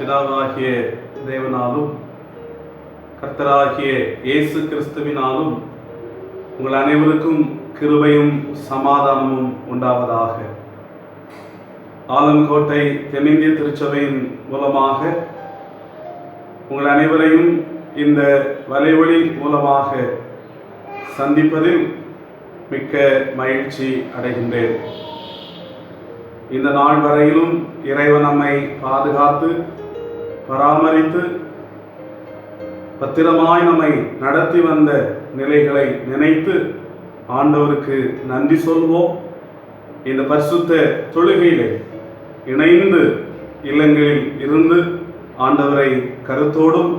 பிதாவாகிய தேவனாலும் கர்த்தராகிய இயேசு கிறிஸ்துவினாலும் உங்கள் அனைவருக்கும் கிருபையும் சமாதானமும் உண்டாவதாக. ஆலங்கோட்டை தென்னிந்திய திருச்சபையின் மூலமாக உங்கள் அனைவரையும் இந்த வலைவழி மூலமாக சந்திப்பதில் மிக்க மகிழ்ச்சி அடைகின்றேன். இந்த நாள் வரையிலும் இறைவன் நம்மை பாதுகாத்து பராமரித்து பத்திரமாய் நம்மை நடத்தி வந்த நிலைகளை நினைத்து ஆண்டவருக்கு நன்றி சொல்வோம். இந்த பரிசுத்த தொழுகையிலே இணைந்து இல்லங்களில் இருந்து ஆண்டவரை கருத்தோடும்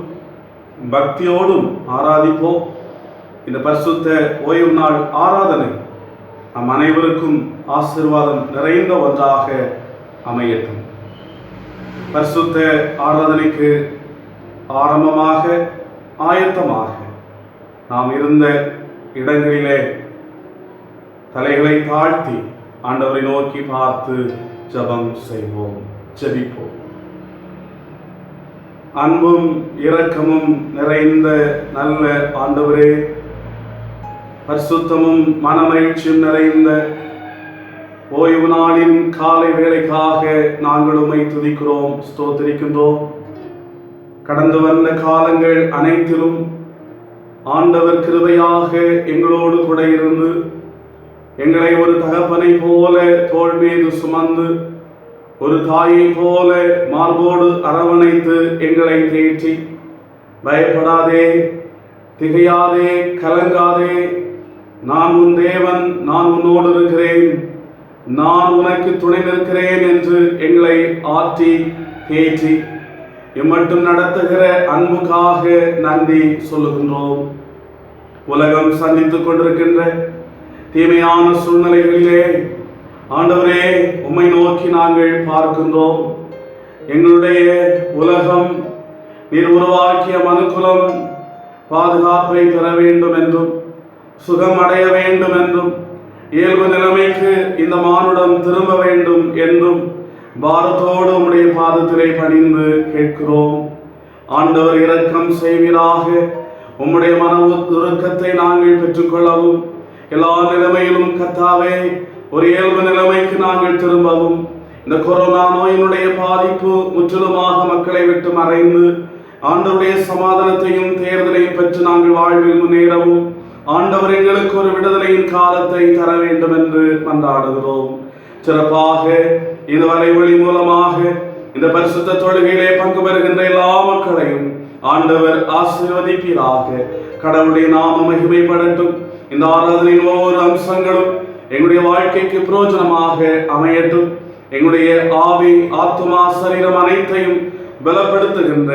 பக்தியோடும் ஆராதிப்போம். இந்த பரிசுத்த ஓய்வு நாள் ஆராதனை நம் அனைவருக்கும் ஆசீர்வாதம் நிறைந்த ஒன்றாக அமையட்டும். பரிசுத்த ஆராதனைக்கு ஆரம்பமாக ஆயத்தமாக நாம் இருந்த இடங்களிலே தலைகளை தாழ்த்தி ஆண்டவரை நோக்கி பார்த்து ஜெபம் செய்வோம், ஜெபிப்போம். அன்பும் இரக்கமும் நிறைந்த நல்ல ஆண்டவரே, பரிசுத்தமும் மனமகிழ்ச்சியும் நிறைந்த ஓய்வு நாளின் காலை வேளைக்காக நாங்கள் உம்மை துதிக்கிறோம், ஸ்தோத்திரிக்கின்றோம். கடந்து வந்த காலங்கள் அனைத்திலும் ஆண்டவர் கிருபையாக எங்களோடு கூட இருந்து எங்களை ஒரு தகப்பனை போல தோள் மீது சுமந்து ஒரு தாயை போல மார்போடு அரவணைத்து எங்களை தேற்றி, பயப்படாதே, திகையாதே, கலங்காதே, நான் உன் தேவன், நான் உன்னோடு இருக்கிறேன், நான் உனக்கு துணை நிற்கிறேன் என்று எங்களை ஆற்றி தேற்றி இம்மட்டும் நடத்துகிற அன்புக்காக நன்றி சொல்லுகின்றோம். உலகம் சந்தித்துக் கொண்டிருக்கின்ற தீமையான சூழ்நிலைகளிலே ஆண்டவரே உம்மை நோக்கி நாங்கள் பார்க்கின்றோம். எங்களுடைய உலகம் நீர் உருவாக்கிய மனுக்குலம் பாதுகாப்பை பெற வேண்டும் என்றும் சுகம் அடைய வேண்டும் என்றும் இயல்பு நிலைமைக்கு இந்த மானுடம் திரும்ப வேண்டும் என்றும் பாரத்தோடு உம்முடைய பாதத்திலே பணிந்து கேட்கிறோம். ஆண்டவர் இரக்கம் செய்வீராக. உம்முடைய மன உருக்கத்தை நாங்கள் பெற்றுக்கொள்ளவும், எல்லா நிலைமையிலும் கர்த்தாவே ஒரு இயல்பு நிலைமைக்கு நாங்கள் திரும்பவும், இந்த கொரோனா நோயினுடைய பாதிப்பு முற்றிலுமாக மக்களை விட்டு மறைந்து ஆண்டவருடைய சமாதானத்தையும் தேர்தலையும் பெற்று நாங்கள் வாழ்வில் முன்னேறவும் ஆண்டவர் எங்களுக்கு ஒரு விடுதலையின் காலத்தை தர வேண்டும் என்று மன்றாடுகிறோம். சிறப்பாக இந்த வலைவழி மூலமாக இந்த பரிசுத்த தொழுகையிலே பங்கு பெறுகின்ற எல்லா மக்களையும் ஆண்டவர் ஆசீர்வதிப்பீராக. கடவுளுடைய நாம மகிமைப்படட்டும். இந்த ஆராதனையின் ஒவ்வொரு அம்சங்களும் எங்களுடைய வாழ்க்கைக்கு பிரயோஜனமாக அமையட்டும். எங்களுடைய ஆவி, ஆத்துமா, சரீரம் அனைத்தையும் பலப்படுத்துகின்ற,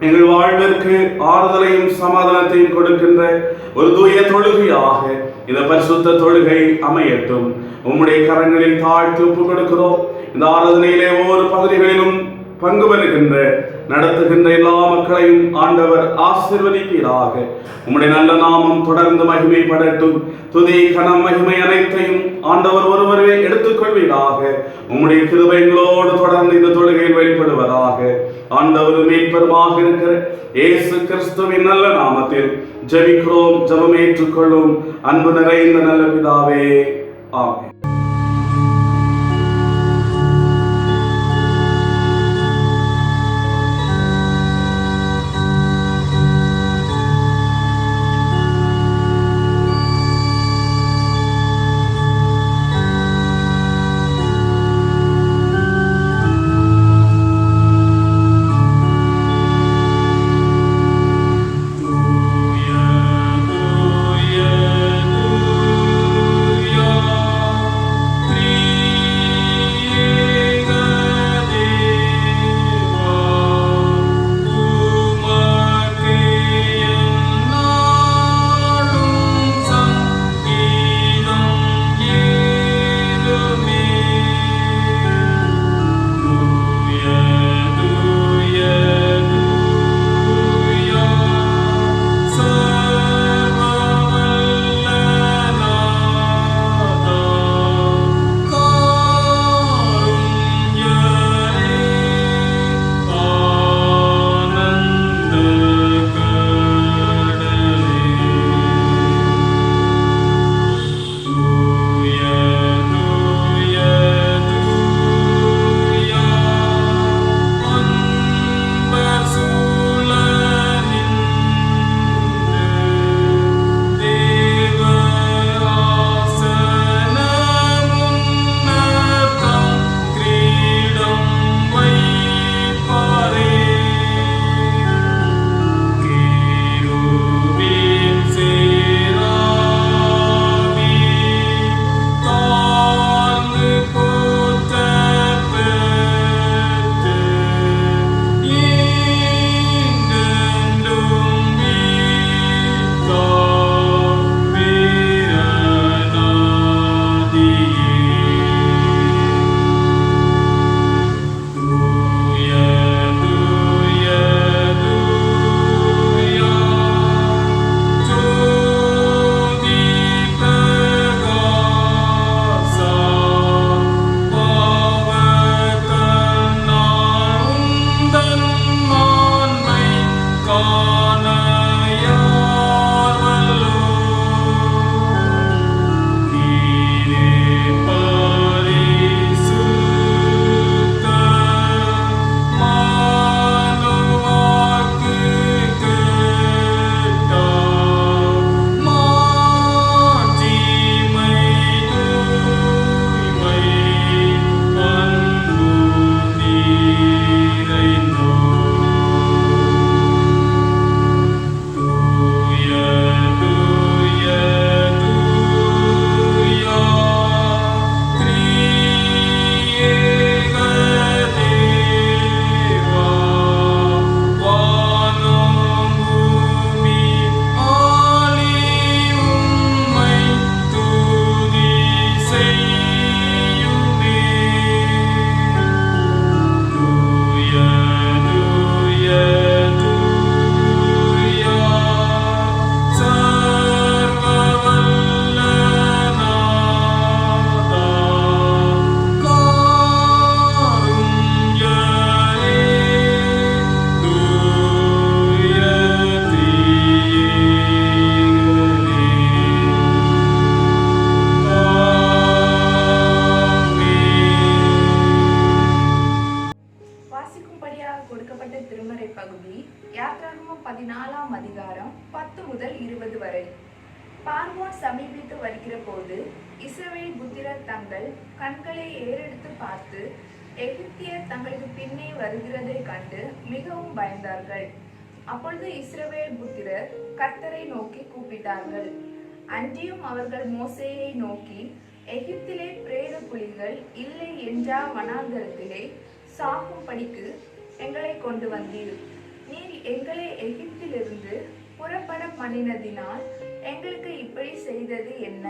எங்கள் வாழ்விற்கு ஆறுதலையும் சமாதானத்தையும் கொடுக்கின்ற ஒரு தூய தொழுகையாக இந்த பரிசுத்த தொழுகை அமையட்டும். உம்முடைய கரங்களில் தாழ்த்தி ஒப்பு கொடுக்கிறோம். இந்த ஆராதனையிலே ஒவ்வொரு பகுதிகளிலும் பங்கு பெறுகின்ற நடத்துகின்ற எல்லா மக்களையும் ஆண்டவர் ஆசீர்வதிப்பீராக. உம்முடைய நல்ல நாமம் தொடர்ந்து மகிமைப்படட்டும். துதி, கனம், மகிமை அனைத்தையும் ஆண்டவர் ஒருவரே எடுத்துக்கொள்வீராக. உம்முடைய கிருபைகளோடு தொடர்ந்து இந்த தொழுகையில் வெளிப்படுவதாக. ஆண்டவர் மீட்பருமாக இருக்கிற இயேசு கிறிஸ்துவின் நல்ல நாமத்தில் ஜெபிக்கிறோம். ஜெபம் ஏற்றுக்கொள்ளும் அன்பு நிறைந்த நல்ல பிதாவே, ஆமென். இஸ்ரவேல் புத்திரர் தங்கள் கண்களை ஏறெடுத்து பார்த்து எகிப்தியர் தங்களுக்கு பின்னே வருகிறதை கண்டு மிகவும் பயந்தார்கள். அப்பொழுது இஸ்ரவேல் புத்திரர் கர்த்தரை நோக்கி கூப்பிட்டார்கள். அன்றியும் அவர்கள் மோசேயை நோக்கி, எகிப்திலே பிரேத குழிகள் இல்லை என்றா வனாந்தரத்திலே சாகும்படிக்கு எங்களை கொண்டு வந்தீர். நீர் எங்களை எகிப்திலிருந்து புறப்பட பண்ணினதினால் எங்களுக்கு இப்படி செய்தது என்ன?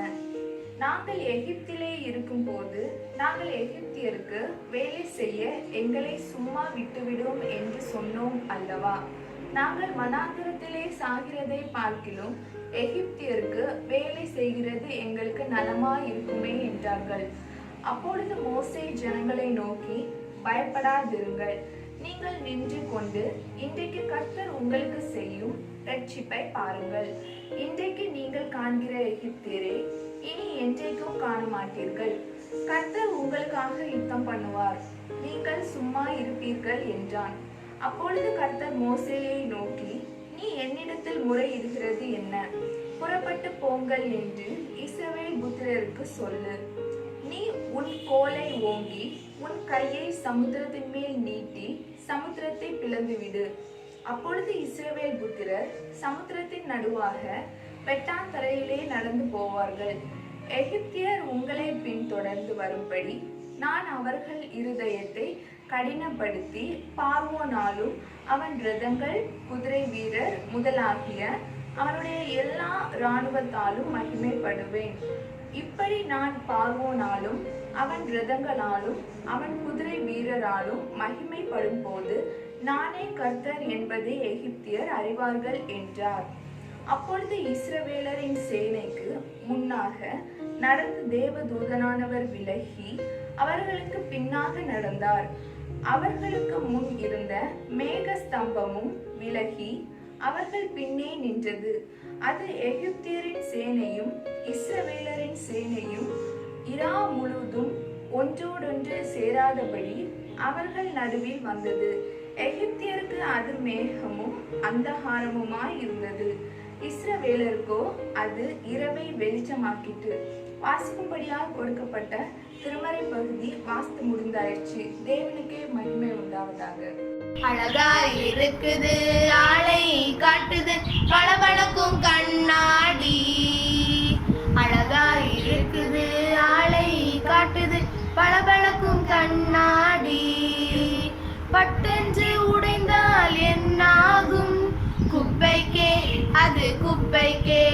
நாங்கள் எகிப்திலே இருக்கும் போது நாங்கள் எகிப்தியருக்கு வேலை செய்ய எங்களை சும்மா விட்டுவிடும் என்று சொன்னோம் அல்லவா? நாங்கள் வனாந்தரத்திலே சாகிறதை பார்க்கிலும் எகிப்தியருக்கு வேலை செய்கிறது எங்களுக்கு நலமாய் இருக்குமே என்றார்கள். அப்பொழுது மோசே ஜனங்களை நோக்கி, பயப்படாதிருங்கள், நீங்கள் நின்று கொண்டு இன்றைக்கு கர்த்தர் உங்களுக்கு செய்யும் ரட்சிப்பை பாருங்கள். இன்றைக்கு நீங்கள் காண்கிற எகிப்தியரே இனி என்றைக்கும் காண மாட்டீர்கள். கர்த்தர் உங்களுக்காக யுத்தம் பண்ணுவார், நீங்கள் சும்மா இருப்பீர்கள் என்றான். அப்பொழுது கர்த்தர் மோசேயை நோக்கி, நீ என்னிடத்தில் முறையிடுகிறது என்ன? புறப்பட்டு போங்கள் என்று இஸ்ரவேல் புத்திரருக்கு சொல்லு. நீ உன் கோலை ஓங்கி உன் கையை சமுத்திரத்தின் மேல் நீட்டி சமுத்திரத்தை பிளந்துவிடு. அப்பொழுது இஸ்ரவேல் புத்திரர் சமுத்திரத்தின் நடுவாக வெட்டாந்தரையிலே நடந்து போவார்கள். எகிப்தியர் உங்களை பின்தொடர்ந்து வரும்படி நான் அவர்கள் இருதயத்தை கடினப்படுத்தி பார்வோனாலும் அவன் இரதங்கள் குதிரை வீரர் முதலாகிய அவனுடைய எல்லா இராணுவத்தாலும் மகிமைப்படுவேன். இப்படி நான் பார்வோனாலும் அவன் இரதங்களாலும் அவன் குதிரை வீரராலும் மகிமைப்படும் போது நானே கர்த்தர் என்பதை எகிப்தியர் அறிவார்கள் என்றார். அப்பொழுது இஸ்ரவேலரின் சேனைக்கு முன்னாக நடந்த தேவதூதனானவர் விலகி அவர்களுக்கு பின்னாக நடந்தார். அவர்களுக்கு முன் இருந்த மேக ஸ்தம்பமும் விலகி அவர்கள் பின்னே நின்றது. அது எகிப்தியரின் சேனையும் இஸ்ரவேலரின் சேனையும் இரா முழுதும் ஒன்றோடொன்று சேராதபடி அவர்கள் நடுவில் வந்தது. எகிப்தியருக்கு அது மேகமும் அந்தகாரமுமாய் இருந்தது, இஸ்ரவேலருக்கோ அது இரவை வெளிச்சமாக்கிட்டு. வாசிக்கும்படியாக கொடுக்கப்பட்ட திருமறை பகுதி வாசித்து முடிந்தாயிற்று. தேவனுக்கே மகிமை உண்டாவதாக. அழகா இருக்குது ஆளை காட்டுது பளபளக்கும் கண்ணாடி. அழகா இருக்குது ஆளை காட்டுது பளபளக்கும் கண்ணாடி. பட்டென்று உடைந்தால் என்னாகும்? குப்பைக்கே அது குப்பைக்கே,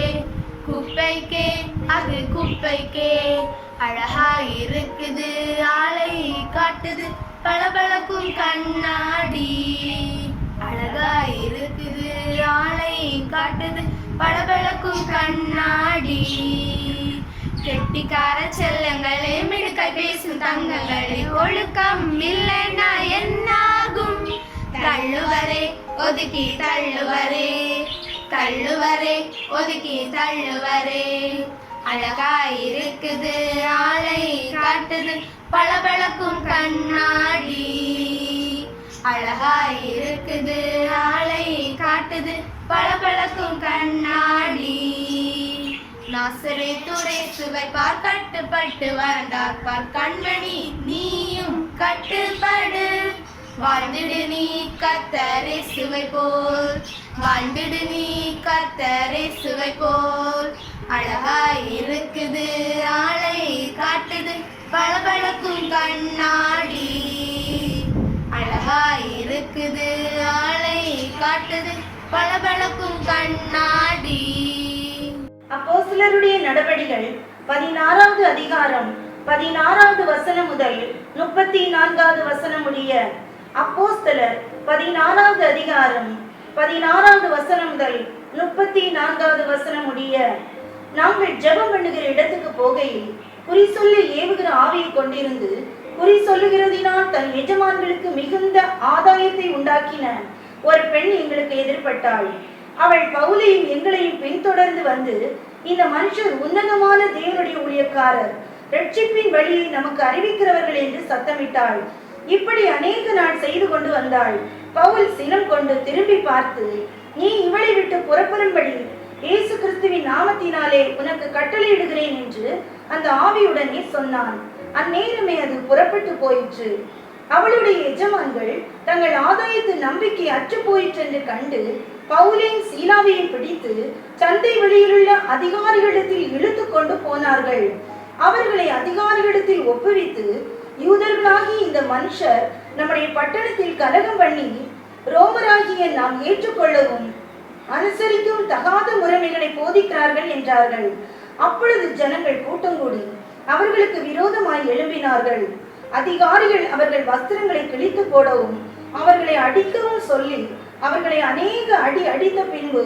குப்பைக்கே அது குப்பைக்கே. அழகா இருக்குது ஆளை காட்டுது பளபளக்கும் கண்ணாடி. அழகா இருக்குது ஆளை காட்டுது பளபளக்கும் கண்ணாடி. கெட்டிக்கார செல்லங்களே, மிடுக்காய் பேசும் தங்கங்களே, ஒழுக்கம் இல்லைன்னா என்னாகும்? தள்ளுவரே ஒதுக்கி தள்ளுவரே, தள்ளுவரே ஒதுக்கி தள்ளுவரே. அழகா இருக்குது ஆளை காட்டுது பளபளக்கும் கண்ணாடி. அழகா இருக்குது ஆளை காட்டுது பளபளக்கும் கண்ணாடி. நாசரேத்துரை சுவைப்பார் கட்டுப்பட்டு வந்தார் பார் கண்மணி, நீயும் கட்டுப்படு. வாழ்ந்திடு நீ கர்த்தரே சுவை போல், வாழ்ந்திடு நீ கர்த்தரே சுவை போல். அழகா இருக்குது ஆளை காட்டுது பளபளக்கும் கண்ணாடி. அழகா இருக்குது ஆளை காட்டுது பளபளக்கும் கண்ணாடி. அப்போஸ்தலருடைய நடபடிகள் 16வது அதிகாரம் 16வது வசனம் முதல் 34வது வசனம் முடிய. அப்போஸ்தலர் 16வது அதிகாரம் 16வது வசனம் முதல் 34வது வசனம் முடிய. நாங்கள் ஜெபம் பண்ணுகிற இடத்துக்கு போகையில் குறி சொல்லி ஏவுகிற ஆவியை கொண்டிருந்து குறி சொல்லுகிறதினால் தன் எஜமான்களுக்கு மிகுந்த ஆதாயத்தை உண்டாக்கின ஒரு பெண் எங்களுக்கு எதிர்பட்டாள். அவள் பவுலையும் எங்களையும் பின்தொடர்ந்து வந்து, இந்த மனுஷர் உன்னதமான தேவனுடைய ஊழியக்காரர், ரட்சிப்பின் வழியை நமக்கு அறிவிக்கிறவர்கள் என்று சத்தமிட்டாள். இப்படி அநேக நாள் செய்து கொண்டு வந்தாள். பவுல் சினம் கொண்டு திரும்பி பார்த்து, நீ இவளை விட்டு புறப்படும்படி இயேசு கிறிஸ்துவின் நாமத்தினாலே உனக்கு கட்டளையிடுகிறேன் என்று அந்த ஆவியுடனே சொன்னான். அந்நேரமே அது புறப்பட்டு போயிற்று. அவளுடைய எஜமான்கள் தங்கள் ஆதாயத்து நம்பிக்கை அற்று போயிற்று என்று கண்டு பவுலையும் சீலாவையும் பிடித்து சந்தை வெளியிலுள்ள அதிகாரிகளிடத்தில் இழுத்து கொண்டு போனார்கள். அவர்களை அதிகாரிகளிடத்தில் ஒப்புவித்து, யூதர்களாகி இந்த மனுஷர் நம்முடைய பட்டணத்தில் கலகம் பண்ணி ரோமராகிய நாம் ஏற்றுக்கொள்ளவும் அனுசரிக்கவும் தகாத முறைமைகளை போதிக்கிறார்கள் என்றார்கள். அப்பொழுது ஜனங்கள் கூட்டம் கூடி அவர்களுக்கு விரோதமாய் எழும்பினார்கள். அதிகாரிகள் அவர்கள் வஸ்திரங்களை கிழித்து போடவும் அவர்களை அடிக்கவும் சொல்லி அவர்களை அநேக அடி அடித்த பின்பு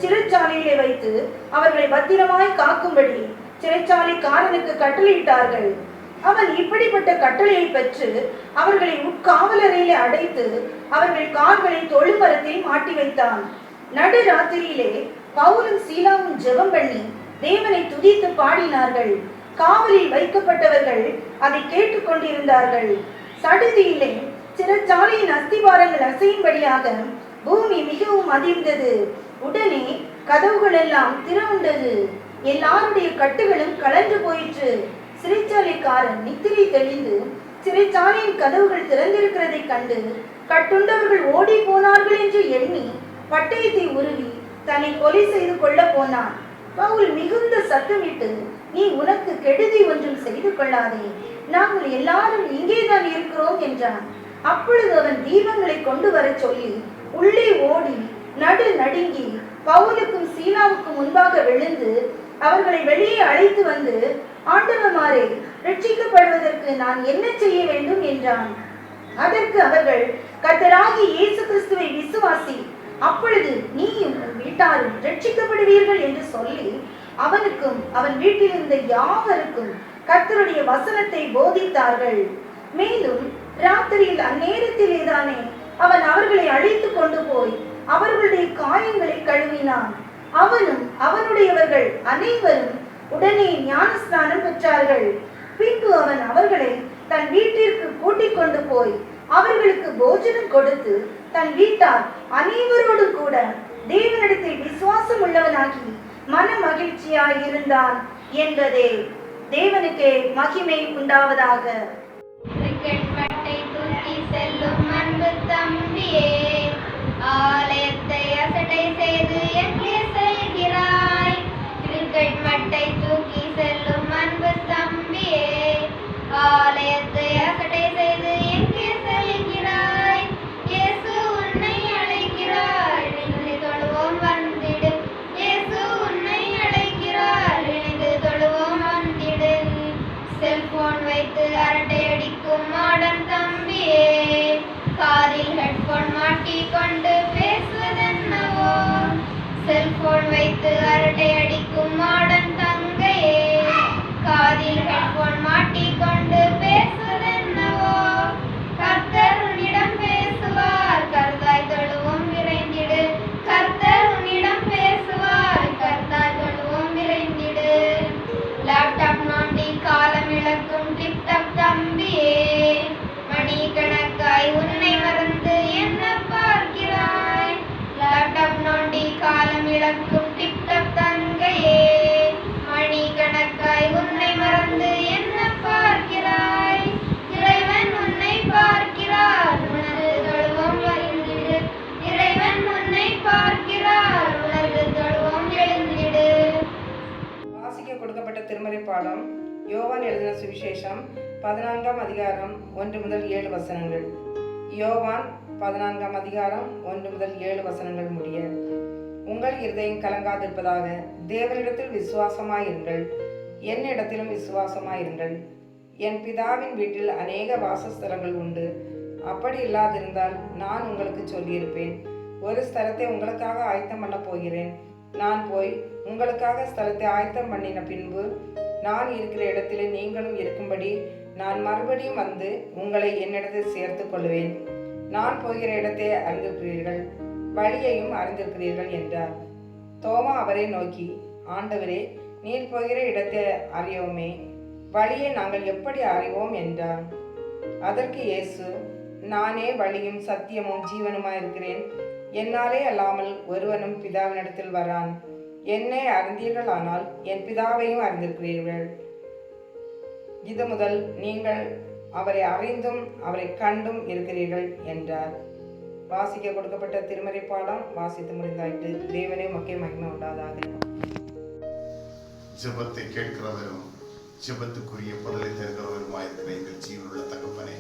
சிறைச்சாலையிலே வைத்து அவர்களை பத்திரமாய் காக்கும்படி சிறைச்சாலைக்காரனுக்கு கட்டளையிட்டார்கள். அவன் இப்படிப்பட்ட கட்டளையை பெற்று அவர்களை உட்காவலறையிலே அடைத்து அவர்கள் கால்களை தொழுமரத்தில் மாட்டி வைத்தான். நடு ராத்திரியிலே பவுலும் சீலாவும் ஜெபம் பண்ணி தேவனை துதித்து பாடினார்கள். காவலில் வைக்கப்பட்டவர்கள் அதை கேட்டுக் கொண்டிருந்தார்கள். சடுதியிலே சிறைச்சாலையின் அஸ்திவாரங்கள் அசையும்படியாக பூமி மிகவும் அதிர்ந்தது. உடனே கதவுகள் எல்லாம் திறவுண்டது. எல்லாருடைய கட்டுகளும் கலந்து போயிற்று. சிறைச்சாலைக்காரன் நித்திரை தெளிந்து சிறைச்சாலையின் கதவுகள் திறந்திருக்கிறதை கண்டு கட்டுண்டவர்கள் ஓடி போனார்கள் என்று எண்ணி பட்டயத்தை உருவி தன்னை கொலை செய்து கொள்ள போனான். பவுல் மிகுந்த சத்தமிட்டு, நீ உனக்கு கெடுதி ஒன்றும் செய்து கொள்ளாதே, நாங்கள் எல்லாரும் இங்கேதான் இருக்கிறோம் என்றான். அப்பொழுது அவன் தீபங்களை கொண்டு வர சொல்லி உள்ளே ஓடி நடு நடுங்கி பவுலுக்கும் சீலாவுக்கும் முன்பாக விழுந்து அவர்களை வெளியே அழைத்து வந்து, ஆண்டவமாரே, ரட்சிக்கப்படுவதற்கு நான் என்ன செய்ய வேண்டும் என்றான். அதற்கு அவர்கள், கர்த்தராகிய இயேசு கிறிஸ்துவை விசுவாசி, அப்பொழுது நீயும் உன் வீட்டாரும் ரட்சிக்கப்படுவீர்கள் என்று சொல்லி அவனுக்கும் அவன் வீட்டில் இருந்த யாவருக்கும் கர்த்தருடைய வசனத்தை போதித்தார்கள். மேலும் ராத்திரியில் அந்நேரத்திலேதானே அவன் அவர்களை அழைத்து கொண்டு போய் அவர்களுடைய காயங்களை கழுவினான். அவனும் அவனுடையவர்கள் அனைவரும் உடனே ஞானஸ்நானம் பெற்றார்கள். பின்பு அவன் அவர்களை தன் வீட்டிற்கு கூட்டிக் கொண்டு போய் அவர்களுக்கு போஜனம் கொடுத்து தன் வீட்டார் அனைவரோடும் கூட தேவனிடத்தில் விசுவாசம் உள்ளவனாகி மன மகிழ்ச்சியாய் இருந்தான் என்பதே. தேவனுக்கே மகிமை உண்டாவதாக. செல்லும் அன்பு தம்பியே, ஆலயத்தை அசட்டை செய்து எங்கே செல்கிறாய்? கிரிக்கெட் மட்டை தூக்கி செல்லும் அன்பு தம்பியே, ஆலயத்தை அசட்டை செய்து எங்கே செல்கிறாய்? இயேசு உன்னை அழைக்கிறார், இணைந்து தொழுவோம் வந்திடு. இயேசு உன்னை அழைக்கிறார், இணைந்து தொழுவோம் வந்திடு. செல்போன் வைத்து அரட்டை அடிக்கும் மாடன் தம்பியே, காதில் ஹெட்போன் மாட்டிக்கொண்டு பேசுவதென்னவோ? செல்போன் வைத்து அரட்டை அடிக்கும் மாடன் தங்கையே, காதில் ஹெட்போன் மாட்டிக்கொண்டு பேசுவதென்னவோ? கர்த்தர் உன்னிடம் பேசுவார், கர்த்தாய் தொழுவோம் விரைந்திடு. கர்த்தர் உன்னிடம் பேசுவார், கர்த்தாய் தொழுவோம் விரைந்திடு. லேப்டாப் நோண்டி காலம் இழக்கும் டிப்டாப் தம்பியே, மணிக்கணக்காய் உன்னை மறந்து என்ன பார்க்கிறாய்? லேப்டாப் நோண்டி காலம் இழக்கும் டிப்டாப் தங்கையே, மணிக்கணக்காய் உன்னை மறந்து என்ன பார்க்கிறாய்? இறைவன் உன்னை பார்க்கிறார், உனது தொழுவோம் வருந்திடு. இறைவன் உன்னை பார்க்கிறார், உனது தொழுவோம் எழுந்திடு. வாசிக்க கொடுக்கப்பட்ட திருமறை பாடம் யோவான் எழுதின சுவிசேஷம் 14ஆம் அதிகாரம் 1 முதல் 7 வசனங்கள். யோவான் 14ஆம் அதிகாரம் 1 முதல் 7 வசனங்கள் முடிய. உங்கள் இருதயம் கலங்காதிருப்பதாக, தேவனிடத்தில் விசுவாசமாயிருங்கள், என்னிடத்திலும் விசுவாசமாயிருங்கள். என் பிதாவின் வீட்டில் அநேக வாசஸ்தலங்கள் உண்டு. அப்படி இல்லாதிருந்தால் நான் உங்களுக்கு சொல்லியிருப்பேன். ஒரு ஸ்தலத்தை உங்களுக்காக ஆயத்தம் பண்ண போகிறேன். நான் போய் உங்களுக்காக ஸ்தலத்தை ஆயத்தம் பண்ணின பின்பு நான் இருக்கிற இடத்திலே நீங்களும் இருக்கும்படி நான் மறுபடியும் வந்து உங்களை என்னிடத்தில் சேர்த்து கொள்வேன். நான் போகிற இடத்தை அறிந்திருக்கிறீர்கள், வழியையும் அறிந்திருக்கிறீர்கள் என்றார். தோமா அவரை நோக்கி, ஆண்டவரே, நீர் போகிற இடத்தை அறியோமே, வழியை நாங்கள் எப்படி அறிவோம் என்றார். அதற்கு இயேசு, நானே வழியும் சத்தியமும் ஜீவனுமாயிருக்கிறேன். என்னாலே அல்லாமல் ஒருவனும் பிதாவினிடத்தில் வரான். என்னை அறிந்தீர்கள், ஆனால் என் பிதாவையும் அறிந்திருக்கிறீர்கள். இது முதல் நீங்கள் அவரை அறிந்தும் அவரை கண்டும் இருக்கிறீர்கள் என்றார். வாசிக்க கொடுக்கப்பட்ட திருமறை பாடம் வாசித்து முடிந்தாயிற்று. தேவனே மக்கள் மகிமை உண்டாதாக. ஜெபத்தை கேட்கிறவரும் ஜெபத்துக்குரிய பதிலை தருகிறவருமாயிருக்கிற எங்கள் ஜீவனுள்ள தகப்பனே,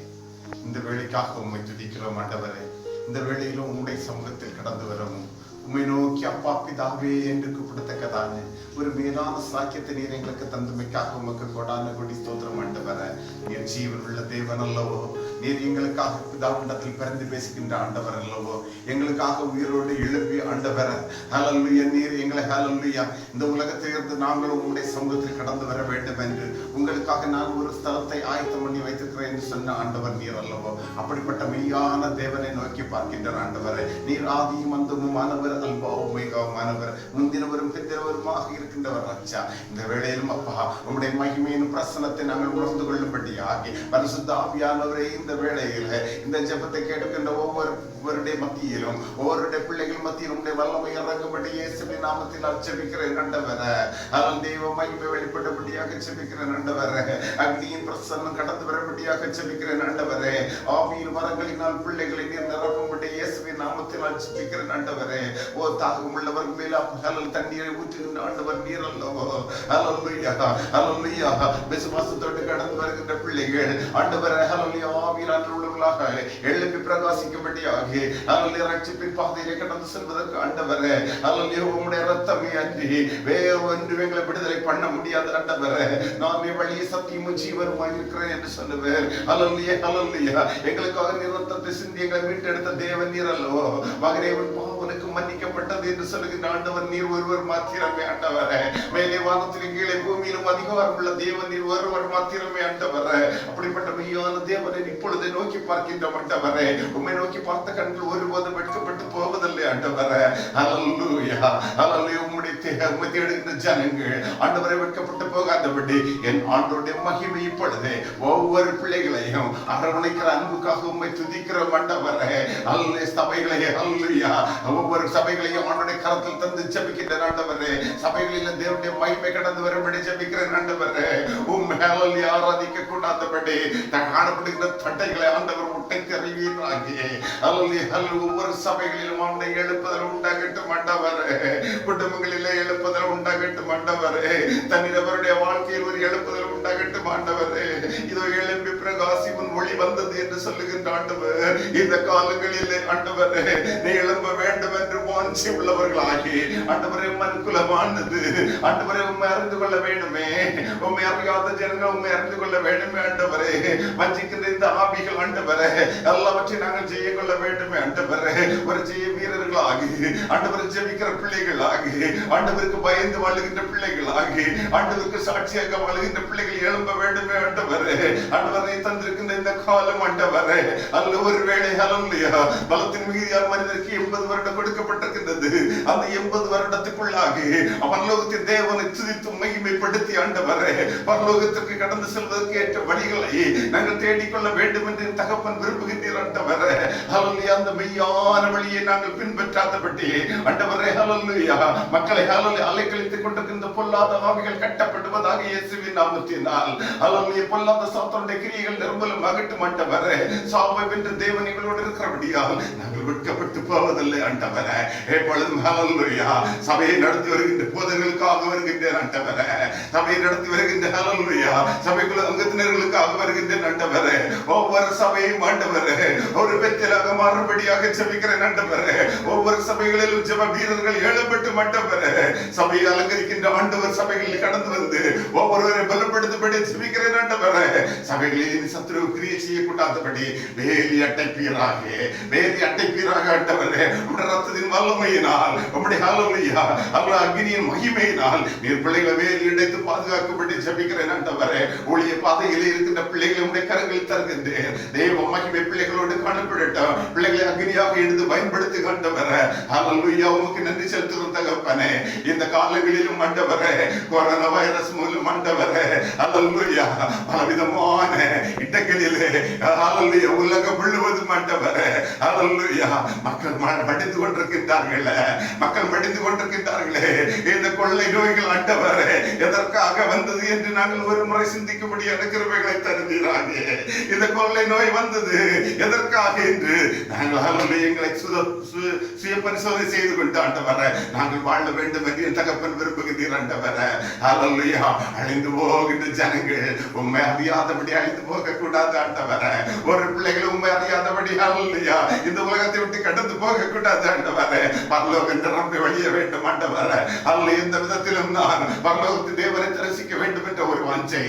இந்த வேளைக்காக உம்மை துதிக்கிறோம் ஆண்டவரே. இந்த வேளையிலும் உம்முடைய சமூகத்தில் கடந்து வரவும் உம்மை நோக்கி அப்பா பிதாவே என்று கூப்பிடத்தக்கதான ஒரு மேலான சாக்கியத்தை நீர் எங்களுக்கு தந்துமைக்காக உமக்கு கொடான கொடி ஸ்தோத்திரம் ஆண்டவரே. நீர் ஜீவன் உள்ள தேவன் அல்லவோ, நீர் எங்களுக்காக பிதாவிடத்தில் பிறந்து பேசுகின்ற ஆண்டவர் அல்லவோ, எங்களுக்காக உயிரோடு எழுப்பி ஆண்டவர் ஹல்லேலூயா. நீர் எங்களை ஹல்லேலூயா இந்த உலகத்திலிருந்து நாங்களும் உங்களுடைய சமூகத்தில் கடந்து வர வேண்டும் என்று உங்களுக்காக நான் ஒரு ஸ்தலத்தை ஆயத்தம் பண்ணி வைத்திருக்கிறேன் என்று சொன்ன ஆண்டவர் நீர் அல்லவோ. அப்படிப்பட்ட மெய்யான தேவனை நோக்கி பார்க்கின்ற ஆண்டவரை, நீர் ஆதியும் அந்தமும் மாணவர் அல்பா உமைகாமானவர், முந்தினவரும் பிந்தினவருமாக இருக்கின்றவர் ராஜா. இந்த வேளையிலும் அப்பா உம்முடைய மகிமையின் பிரசனத்தை நாங்கள் உணர்ந்து கொள்ளும்படியாகி பரிசுத்த ஆவியானவரே இந்த வேளையில இந்த ஜெபத்தை கேட்கின்ற ஒவ்வொருடைய மத்தியிலும் ஒவ்வொருடைய பிள்ளைகள் மத்தியிலும் உடைய வல்லமை இறங்கும்படி இயேசுவின் நாமத்தில் ஜெபிக்கிறேன் ஆண்டவரே. அதன் தெய்வ மகிமை வெளிப்படும்படியாக ஜெபிக்கிறேன் ஆண்டவரே. அக்னியின் பிரசன்னம் கடந்து வரும்படியாக ஜெபிக்கிறேன் ஆண்டவரே. ஆவியின் மரங்களினால் பிள்ளைகளை நீர் நிரப்பும்படி இயேசுவின் நாமத்தில் ஜெபிக்கிறேன் ஆண்டவரே. ஓ தாகம் உள்ளவர்கள் மேல தண்ணீரை ஊற்றுகின்ற ஆண்டவர் நீர் அல்லவோ. ஹல்லேலூயா ஹல்லேலூயா. விசுவாசத்தோடு கடந்து வருகின்ற பிள்ளைகள் ஆண்டவரே ஹல்லேலூயா ஆவியானவர் உள்ளவர்களாக எழுப்பி பிரகாசிக்கும்படியாக ஹல்லேலூயா ரட்சிப்பின் பாதையிலே கடந்து செல்வதற்கு ஆண்டவரே ஹல்லேலூயா உம்முடைய இரத்தமே அன்றி வேறு ஒன்று எங்களை விடுதலை பண்ண முடியாது ஆண்டவரே. நான் வழி சத்தியமும் ஜீவனுமாய் இருக்கிறேன் என்று சொன்னவர் ஹல்லேலூயா ஹல்லேலூயா. எங்களுக்காக நீர் இரத்தத்தை சிந்தி எங்களை மீட்டெடுத்த தேவன் நீர் அல்லவோ. மகனே உன் பாவனுக்கு மன்னிக்கப்பட்டது என்று சொல்லுகின்ற ஆண்டவர் நீர் ஒருவர் மாத்திரமே ஆண்டவரே. மேலே வானத்திலும் கீழே பூமியிலும் அதிகாரம் உள்ள தேவன் நீர் ஒருவர் மாத்திரமே ஆண்டவரே. அப்படிப்பட்ட மெய்யான தேவனை இப்பொழுது நோக்கி பார்க்கின்ற ஆண்டவரே. உம்மை நோக்கி பார்த்த கண்கள் ஒருபோதும் வெட்கப்பட்டு போவதில்லை ஆண்டவரே. ஹல்லேலூயா ஹல்லேலூயா. உம்முடைய தேடுகின்ற ஜனங்கள் ஆண்டவரை வெட்கப்பட்டு போகாதபடி என் ஆண்டவருடைய மகிமை இப்பொழுது ஒவ்வொரு பிள்ளைகளையும் அரவணைக்கிற அன்புக்காக உம்மை துதிக்கிற ஆண்டவரே. ஹல்லேலூயா. சபைகளை ஹல்லேலூயா ஒவ்வொரு சபைகளையும் ஆண்டவருடைய கரத்தில் தந்து ஜெபிக்கின்ற ஆண்டவரே. சபைகளில் தேவனுடைய மகிமை கடந்து வரும்படி ஜெபிக்கிறேன் ஆண்டவரே. உம்மை ஹல்லேலூயா ஆராதிக்க கூடாதபடி காணப்படுகின்ற தட்டைகளை ஆண்டவர் முட்டைக்கு அறிவீராகி ஹல்லேலூயா ஹல்லேலூயா. ஒவ்வொரு சபைகளிலும் ஆண்டவரை எழுப்புதல் உண்டாகட்டும் ஆண்டவரே. குடும்பங்களிலே எழுப்புதல் உண்டாகட்டும் ஆண்டவரே. தனிநபருடைய வாழ்க்கையில் ஒரு எழுப்புதல் உண்டாகட்டும் ஆண்டவரே. இதோ எழும்பி பிரகாசி உன் ஒளி வந்தது என்று சொல்லுகின்ற ஆண்டவர் இந்த காலங்களிலே ஆண்டவரே நீ எழும்ப வேண்டும் என்று வாஞ்சி உள்ளவர்களாகி ஆண்டவரே மனுக்குலமானது ஆண்டவரே உம்மை அறிந்து கொள்ள வேண்டுமே. உம்மை அறியாத ஜனங்கள் உம்மை அறிந்து கொள்ள வேண்டுமே ஆண்டவரே. வஞ்சிக்கின்ற இந்த ஆவிகள் ஆண்டவரே எல்லாவற்றையும் நாங்கள் செய்ய கொள்ள வேண்டுமே ஆண்டவரே. ஒரு செய்ய வீரர்களாகி ஆண்டவரை ஜெபிக்கிற பிள்ளைகளாகி ஆண்டவருக்கு பயந்து வாழுகின்ற பிள்ளைகளாகி ஆண்டவருக்கு சாட்சியாக வாழுகின்ற பிள்ளைகள் எழும்ப வேண்டுமே ஆண்டவரே. ஆண்டவரை தந்திருக்கின்ற இந்த காலம் ஆண்டவரே அல்ல ஒருவேளை ஹல்லேலூயா பலத்தின் மிகுதியால் மனிதருக்கு 80 வருடம் கொடுக்கப்பட்டிருக்கின்றது. அந்த 80 வருடத்துக்குள்ளாகி பரலோகத்தின் தேவனை துதித்து மகிமைப்படுத்தி ஆண்டவரே பரலோகத்திற்கு கடந்து செல்வதற்கு ஏற்ற வழிகளை நாங்கள் தேடிக்கொள்ள வேண்டும் என்று தகப்பன் விரும்புகின்றீர் ஆண்டவரே. ஹல்லேலூயா. அந்த மெய்யான வழியை நாங்கள் பின்பற்றாதபடி ஆண்டவரே ஹல்லேலூயா மக்களை ஹல்லேலூயா அலைக்கழித்துக் கொண்டிருக்கின்ற பொல்லாத ஆவிகள் கட்டப்படுவதாக இயேசுவின் நாமத்தினால் ஹல்லேலூயா. பொல்லாத சாத்தானுடைய கிரியைகள் நிர்மூலம் ஆகட்டும் ஆண்டவரே. சாவை வென்ற தேவன் எங்களோடு இருக்கிறபடியால் நாங்கள் வெட்கப்பட்டு போவதில்லை ஆண்டவரே. எப்பொழுதும் ஹல்லேலூயா சபையை நடத்தி வருகின்ற போதர்களுக்காக வருகின்றேன் ஆண்டவரே. சபையை நடத்தி வருகின்ற ஹல்லேலூயா சபைக்குள்ள அங்கத்தினர்களுக்காக வருகின்ற ஆண்டவரே. ஒவ்வொரு சபையும் ஆண்டவரே ஒரு பெத்தலாக மாறும்படியாக ஜெபிக்கிறேன் ஆண்டவரே. ஒவ்வொரு சபைகளிலும் ஜெப வீரர்கள் எழுப்பட்டு ஆண்டவரே. சபையை அலங்கரிக்கின்ற ஆண்டவர் சபைகளில் கடந்து வந்து ஒவ்வொருவரை பலப்படுத்தபடி ஜெபிக்கிறேன் ஆண்டவரே. சபைகளில் சத்ரு கிரியை செய்யக்கூடாதபடி வேலி அட்டைப்பீராக ஆண்டவரே உம்முடைய ரத்தத்தின் வல்லமையினால் உம்முடைய ஹல்லேலூயா அல்லாஹ் அக்னியின் மகிமையினால் நீர் பிள்ளைகளை வேலி அடைத்து பாதுகாக்கப்பட்டு ஜெபிக்கிறேன் ஆண்டவரே. ஒளிய பாதையிலே இருக்கின்ற பிள்ளைகளை உம்முடைய கரங்களில் தருகின்றேன். தேவ தேவ மகிமை பிள்ளைகளோடு காணப்படட்டும். பிள்ளைகளை அக்னியாக எடுத்து பயன்படுத்தி ஆண்டவரே. ஹல்லேலூயா. உமக்கு நன்றி செலுத்துகிறோம் தகப்பனே. இந்த காலங்களிலும் ஆண்டவரே, கொரோனா வைரஸ் மூலம் ஆண்டவரே, ஹல்லேலூயா, பலவிதமான இடங்களிலே ஹல்லேலூயா உலகம் முழுவதும் ஆண்டவரே, ஹல்லேலூயா, மக்கள் மடிந்து கொண்டிருக்கின்றார்கள். மக்கள் மடிந்து கொண்டிருக்கின்றார்களே. இந்த கொள்ளை நோய்கள் ஆண்டவரே எதற்காக வந்தது என்று நாங்கள் ஒரு முறை சிந்திக்கும்படியான கிருபைகளை தருவீராக. இந்த கொள்ளை நோய் வந்தது எதற்காக என்று நாங்கள் எங்களை சுய பரிசோதனை செய்து கொண்டு ஆண்டவரே, நாங்கள் வாழ வேண்டும் என்று என் தகப்பன் விரும்புகிறீர் ஆண்டவரே. ஹல்லேலூயா. அழிந்து போகின்ற ஜனங்கள் உண்மை அறியாதபடி அழிந்து போக கூடாது ஆண்டவரே. ஒரு பிள்ளைகள் உண்மை அறியாதபடி ஹல்லேலூயா இந்த உலகத்தை விட்டு கடந்து போக கூடாது ஆண்டவரே. பரலோகம் நிரம்பி வழிய வேண்டும் ஆண்டவரே. அல்ல எந்த விதத்திலும் நான் பரலோகத்தில் தேவனை தரிசிக்க வேண்டும் என்ற ஒரு வாஞ்சை,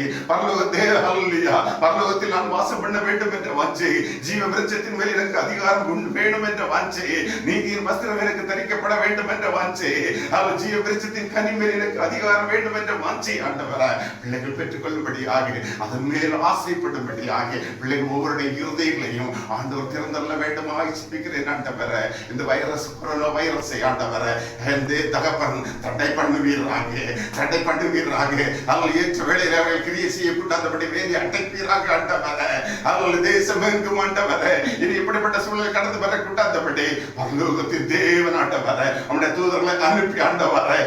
பரலோகத்தில் நான் வாசம் பண்ண வேண்டும் என்ற வாஞ்சை, ஜீவ விருட்சத்தின் மேல் எனக்கு அதிகாரம் வேணும் என்ற வாஞ்சை, நீதியின் வஸ்திரம் எனக்கு தரிக்கப்பட வேண்டும் என்ற வாஞ்சை, அவர் ஜீவ விருட்சத்தின் கனி மேல் எனக்கு அதிகாரம் வேண்டும் என்ற வாஞ்சை ஆண்டவரே பிள்ளைகள் பெற்றுக் கொள்ளும்படியாக, அதன் மேல் ஆசைப்படும்படியாக பிள்ளைகள் ஒவ்வொருடைய இருதயங்களையும் ஆண்டவர் திறந்தள்ள வேண்டுமாக ஜெபிக்கிறேன் ஆண்டவரே. இந்த வைரஸ், கொரோனா வைரஸை ஆண்டவரே தகப்பன் தடை பண்ணுவீராக, தடை பண்ணுவீராக. அவர்கள் ஏற்ற வேளையில் அவர்கள் கிரியை செய்யக்கூடாதபடி வேதி அடைப்பீராக ஆண்டவரே. அவர்கள் தேசம் எங்கும் ஆண்டவரே இனி இப்படிப்பட்ட சூழலை கடந்து வரக்கூடாதபடி பரலோகத்தின் தேவன் ஆண்டவரே அவனுடைய தூதர்களை அனுப்பி ஆண்டவரே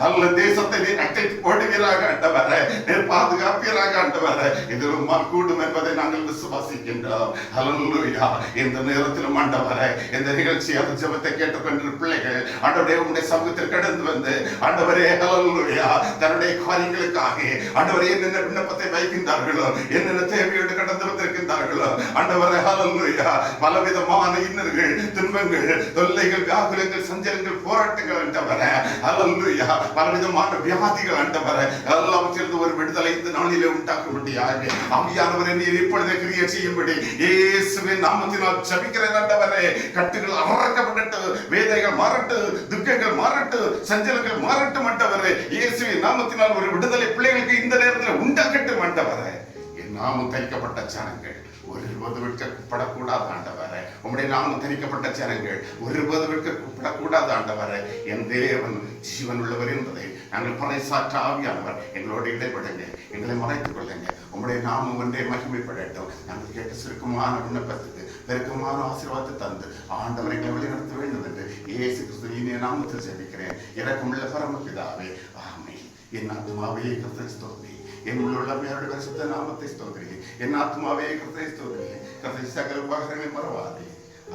அவர்கள் தேசத்தை நீர் அடைத்து போடுவீராக ஆண்டவரே, நீர் பாதுகாப்பீராக ஆண்டவரே. இது கூடும் என்பதை நாங்கள் விசுவாசிக்கின்றோம். ஹல்லேலூயா. இந்த நேரத்திலும் ஆண்டவரே இந்த நிகழ்ச்சி அந்த ஜெபத்தை கேட்டுக்கொண்டிருக்கிற பிள்ளைகள் ஆண்டவரே உம்முடைய சமூகத்தில் கடந்து வந்து ஆண்டவரே ஹல்லேலூயா தன்னுடைய காரியங்களுக்காக ஆண்டவரே என்னென்ன விண்ணப்பத்தை வைக்கின்றார்களோ, என்னென்ன தேவையோடு கடந்து வந்திருக்கின்றார்களோ ஆண்டவரே ஹல்லேலூயா, பலவிதமான இன்னல்கள், துன்பங்கள், தொல்லைகள், வியாகுலங்கள், சஞ்சலங்கள், போராட்டங்கள் ஆண்டவரே ஹல்லேலூயா, பலவிதமான வியாதிகள் ஆண்டவரே எல்லாவற்றிலிருந்து ஒரு விடுதலை இந்த நாளிலே உண்டாக்கும்படியாக ஆவியானவரே நீர் இப்பொழுதே கிரியை செய்யும்படி இயேசுவின் நாமத்தினால் ஜெபிக்கிறேன் ஆண்டவரே. கட்டுகள் அறக்கப்படட்டும், வேதனைகள் மாறட்டும், துக்கங்கள் மாறட்டும், சஞ்சலங்கள் மாறட்டும் ஆண்டவரே. இயேசுவின் நாமத்தினால் ஒரு விடுதலை பிள்ளைகளுக்கு இந்த நேரத்தில் உண்டாகட்டும் ஆண்டவரே. என் நாமம் தரிக்கப்பட்ட ஜனங்கள் ஒருபோது விற்கப்படக்கூடாது ஆண்டவரே. உம்முடைய நாமம் தரிக்கப்பட்ட ஜனங்கள் ஒருபோது விற்கப்படக்கூடாது ஆண்டவரே. என் தேவன் ஜீவன் உள்ளவர் என்பதை நாங்கள் பறைசாற்ற ஆவியானவர் எங்களோடு இடைப்படுங்க, எங்களை மறைத்துக் கொள்ளுங்க. உம்முடைய நாமம் ஒன்றே மகிமைப்படட்டும். நாங்கள் கேட்ட சுருக்கமான விண்ணப்பத்துக்கு பெருக்கமான ஆசீர்வாதத்தை தந்து ஆண்டவரை எங்களை வழிநடத்த வேண்டும் என்று இயேசு கிறிஸ்து இனிய நாமத்தில் ஜெபிக்கிறேன். இரக்கமுள்ள பரமபிதாவே, ஆமென். என் ஆத்துமாவே கர்த்தரை ஸ்தோத்திரி, என் உள்ள பேரோட பரிசுத்த நாமத்தை ஸ்தோத்திரி. என் ஆத்துமாவே கர்த்தரை ஸ்தோத்திரி, கர்த்தரை சகல உபகாரங்களை மறவாதே.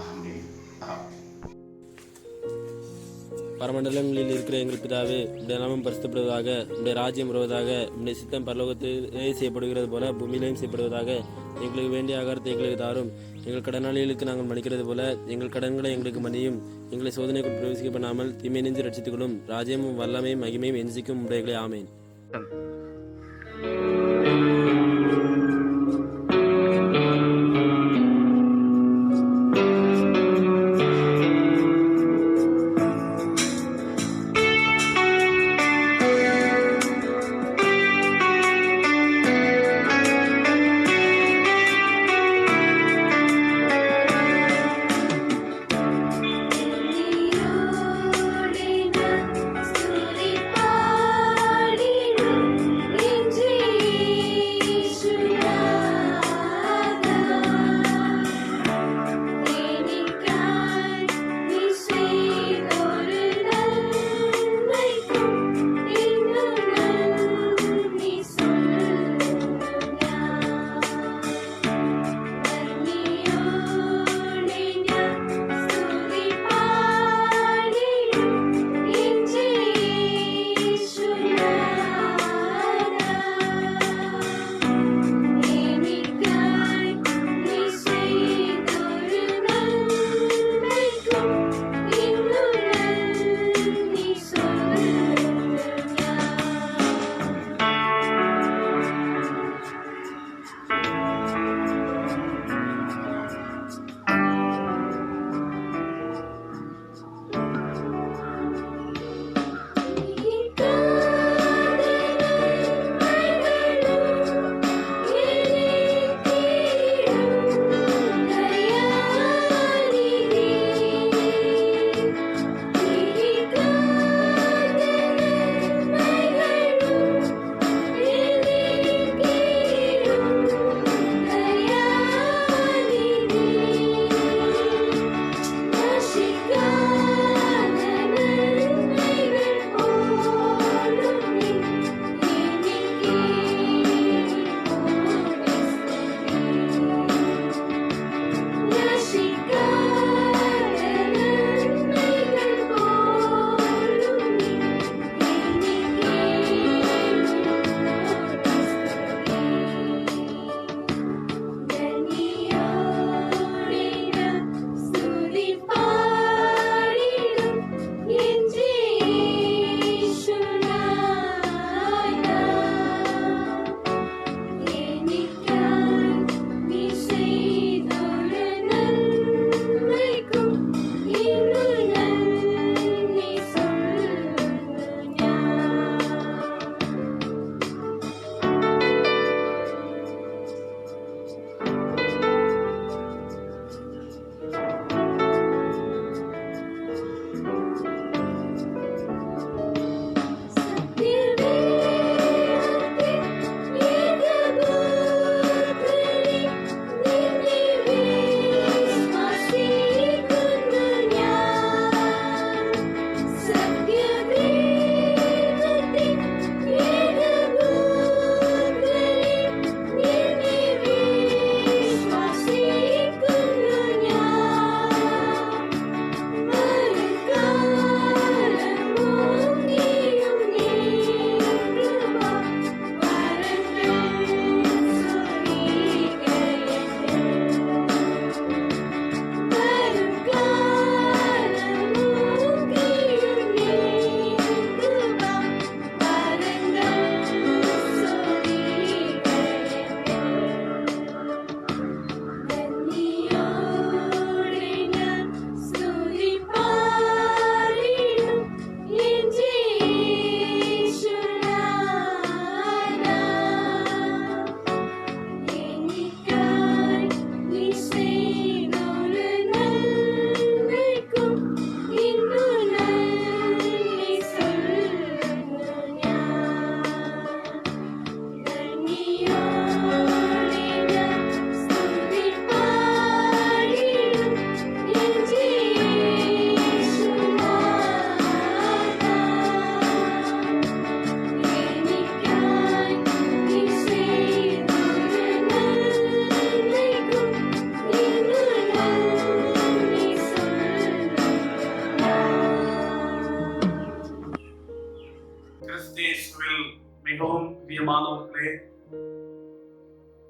ஆமென். பரமண்டலங்களில் இருக்கிற எங்கள் பிதாவே, உடைய நாமம் பரிசுத்தப்படுவதாக, உடைய ராஜ்யம் வருவதாக, உடைய சித்தம் பரலோகத்திலே செய்யப்படுகிறது போல பூமியிலேயும் செய்யப்படுவதாக. எங்களுக்கு வேண்டிய ஆகாரத்தை எங்களுக்கு தாரும். எங்கள் கடனாளிகளுக்கு நாங்கள் மன்னிக்கிறது போல எங்கள் கடன்களை எங்களுக்கு மன்னியும். எங்களை சோதனைக்குள் பிரவேசிக்க பண்ணாமல் தீமை நின்று ரட்சித்துக் கொள்ளும். ராஜ்யமும் வல்லமையும் மகிமையும் எஞ்சிக்கும் உடையங்களே. ஆமேன். ஸ்துதி பாடிடும்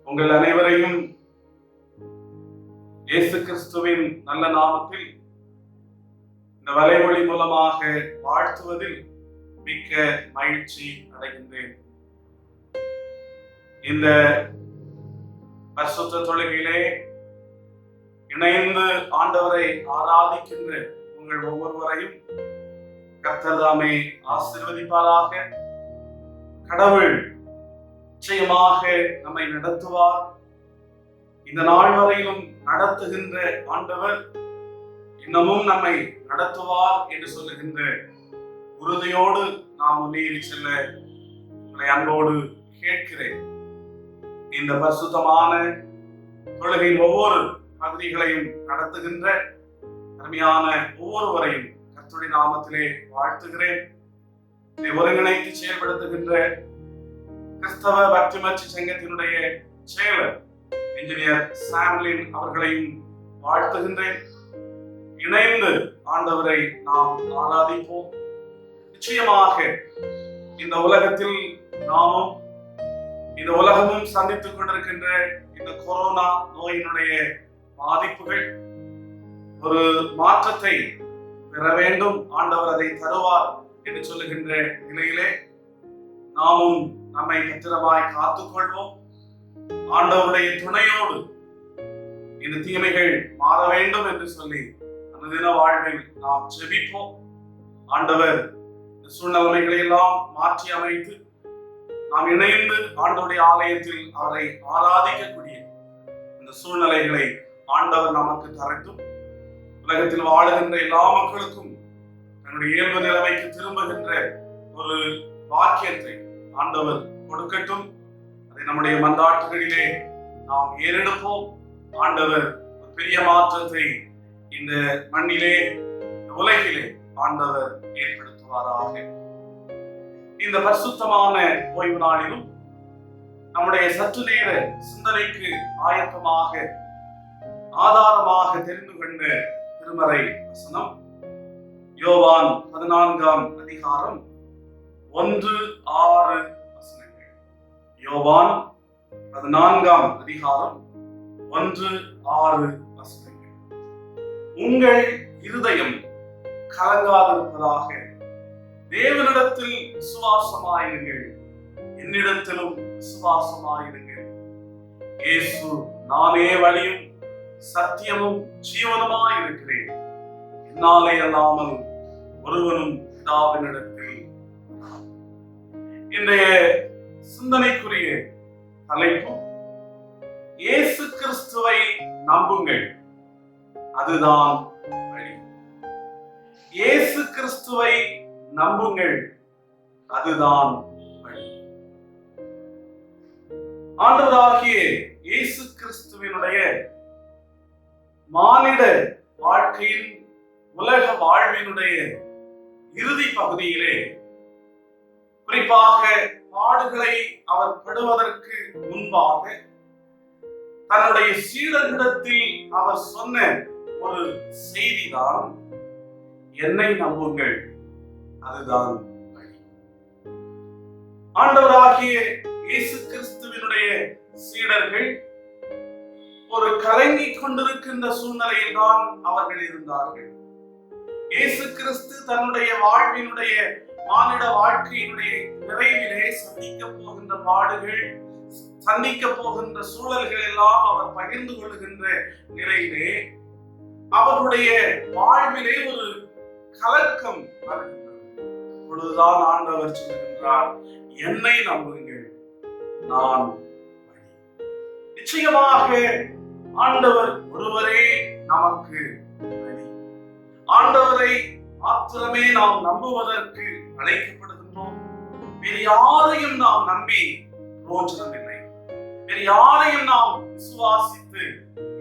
உங்கள் அனைவரையும் இயேசு கிறிஸ்துவின் நல்ல நாமத்தில் இந்த வலைமொழி மூலமாக வாழ்த்துவதில் மிக்க மகிழ்ச்சி அடைகின்றேன். இந்த பரிசுத்த தொழுகையிலே இணைந்து ஆண்டவரை ஆராதிக்கின்ற உங்கள் ஒவ்வொருவரையும் கர்த்தர் தாமே ஆசீர்வதிப்பாராக. கடவுள் நிச்சயமாக நம்மை நடத்துவார். இந்த நாள் வரையிலும் நடத்துகின்ற ஆண்டவர் இன்னமும் நம்மை நடத்துவார் என்று சொல்லுகின்ற உறுதியோடு நாம் முன்னேறி செல்ல உங்களை அன்போடு கேட்கிறேன். இந்த பரிசுத்தமான தொழுகையின் ஒவ்வொரு பகுதிகளையும் நடத்துகின்ற அருமையான ஒவ்வொருவரையும் கர்த்தருடைய நாமத்திலே வாழ்த்துகிறேன். இதை ஒருங்கிணைத்து செயல்படுத்துகின்ற கிறிஸ்தவ பக்திமட்சி சங்கத்தினுடைய செயலர் இன்ஜினியர் சாம்லின் அவர்களையும் வாழ்த்துகின்றேன். இணைந்து ஆண்டவரை நாம் ஆராதிப்போம். நிச்சயமாக இந்த உலகத்தில் நாமும் இந்த உலகமும் சந்தித்துக் கொண்டிருக்கின்ற இந்த கொரோனா நோயினுடைய பாதிப்புகள் ஒரு மாற்றத்தை பெற வேண்டும், ஆண்டவர் அதை தருவார் என்று சொல்லுகின்ற நிலையிலே நாமும் நம்மை பத்திரமாய் காத்துக்கொள்வோம். ஆண்டவருடைய துணையோடு இந்த தீமைகள் மாற வேண்டும் என்று சொல்லி அனுதின வாழ்வில் நாம் ஜெபிப்போம். ஆண்டவர் இந்த சூழ்நிலைகளை எல்லாம் மாற்றி அமைத்து நாம் இணைந்து ஆண்டவருடைய ஆலயத்தில் அவரை ஆராதிக்கக்கூடிய இந்த சூழ்நிலைகளை ஆண்டவர் நமக்கு தரட்டும். உலகத்தில் வாழுகின்ற எல்லா மக்களுக்கும் தன்னுடைய இயல்பு நிலைமைக்கு திரும்புகின்ற ஒரு வாக்கியத்தை ஆண்டவர் கொடுக்கட்டும். அதை நம்முடைய மன்றாட்டுகளிலே நாம் ஏறெடுப்போம். ஆண்டவர் ஒரு பெரிய மாற்றத்தை இந்த மண்ணிலே, இந்த உலகிலே ஆண்டவர் ஏற்படுத்துவாராக. இந்த பரிசுத்தமான ஓய்வு நாளிலும் நம்முடைய சற்று நேர சிந்தனைக்கு ஆயத்தமாக ஆதாரமாக தெரிந்து கொண்ட திருமறை வசனம் யோவான் 14ஆம் அதிகாரம் 1-6 வசனங்கள். யோவான் 14ஆம் அதிகாரம் 1-6 வசனங்கள். உங்கள் இருதயம் கலங்காதிருப்பதாக, தேவனிடத்தில் விசுவாசமாயிருங்கள், என்னிடத்திலும் விசுவாசமாயிருங்கள். இயேசு நானே வழியும் சத்தியமும் ஜீவனுமாயிருக்கிறேன், என்னாலே அல்லாமல் ஒருவனும் பிதாவினிடத்தில். இன்றைய சிந்தனைக்குரிய தலைப்பு இயேசு கிறிஸ்துவை நம்புங்கள், அதுதான் வழி. இயேசு கிறிஸ்துவை நம்புங்கள், அதுதான் வழி. ஆண்டவராகிய இயேசு கிறிஸ்துவினுடைய மானிட வாழ்க்கையின் உலக வாழ்வினுடைய இறுதி பகுதியிலே, குறிப்பாக பாடுகளை அவர் படுவதற்கு முன்பாக தன்னுடைய சீடர்களிடத்தில் அவர் சொன்ன ஒரு செய்திதான், என்னை நம்புங்கள், அதுதான் வழி. ஆண்டவராகிய இயேசு கிறிஸ்துவினுடைய சீடர்கள் ஒரு கலங்கிக் கொண்டிருக்கின்ற சூழ்நிலையில் தான் அவர்கள் இருந்தார்கள். இயேசு கிறிஸ்து தன்னுடைய வாழ்வினுடைய மானிட வாழ்க்கையினுடைய நிறைவிலே சந்திக்க போகின்ற பாடுகள், சந்திக்க போகின்ற சூழல்கள் எல்லாம் அவர் பகிர்ந்து கொள்கின்ற நிலையிலே அவருடைய வாழ்விலே ஒரு கலக்கம் வருகின்றது. அப்பொழுதுதான் ஆண்டவர் சொல்கின்றார், என்னை நம்புங்கள், நான் வழி. நிச்சயமாக ஆண்டவர் ஒருவரே நமக்கு வழி. ஆண்டவரை மாத்திரமே நாம் நம்புவதற்கு அழைக்கப்படுகின்றோம். வேறு யாரையும் நாம் நம்பி பிரோஜனம் இல்லை. வேறு யாரையும் நாம் விசுவாசித்து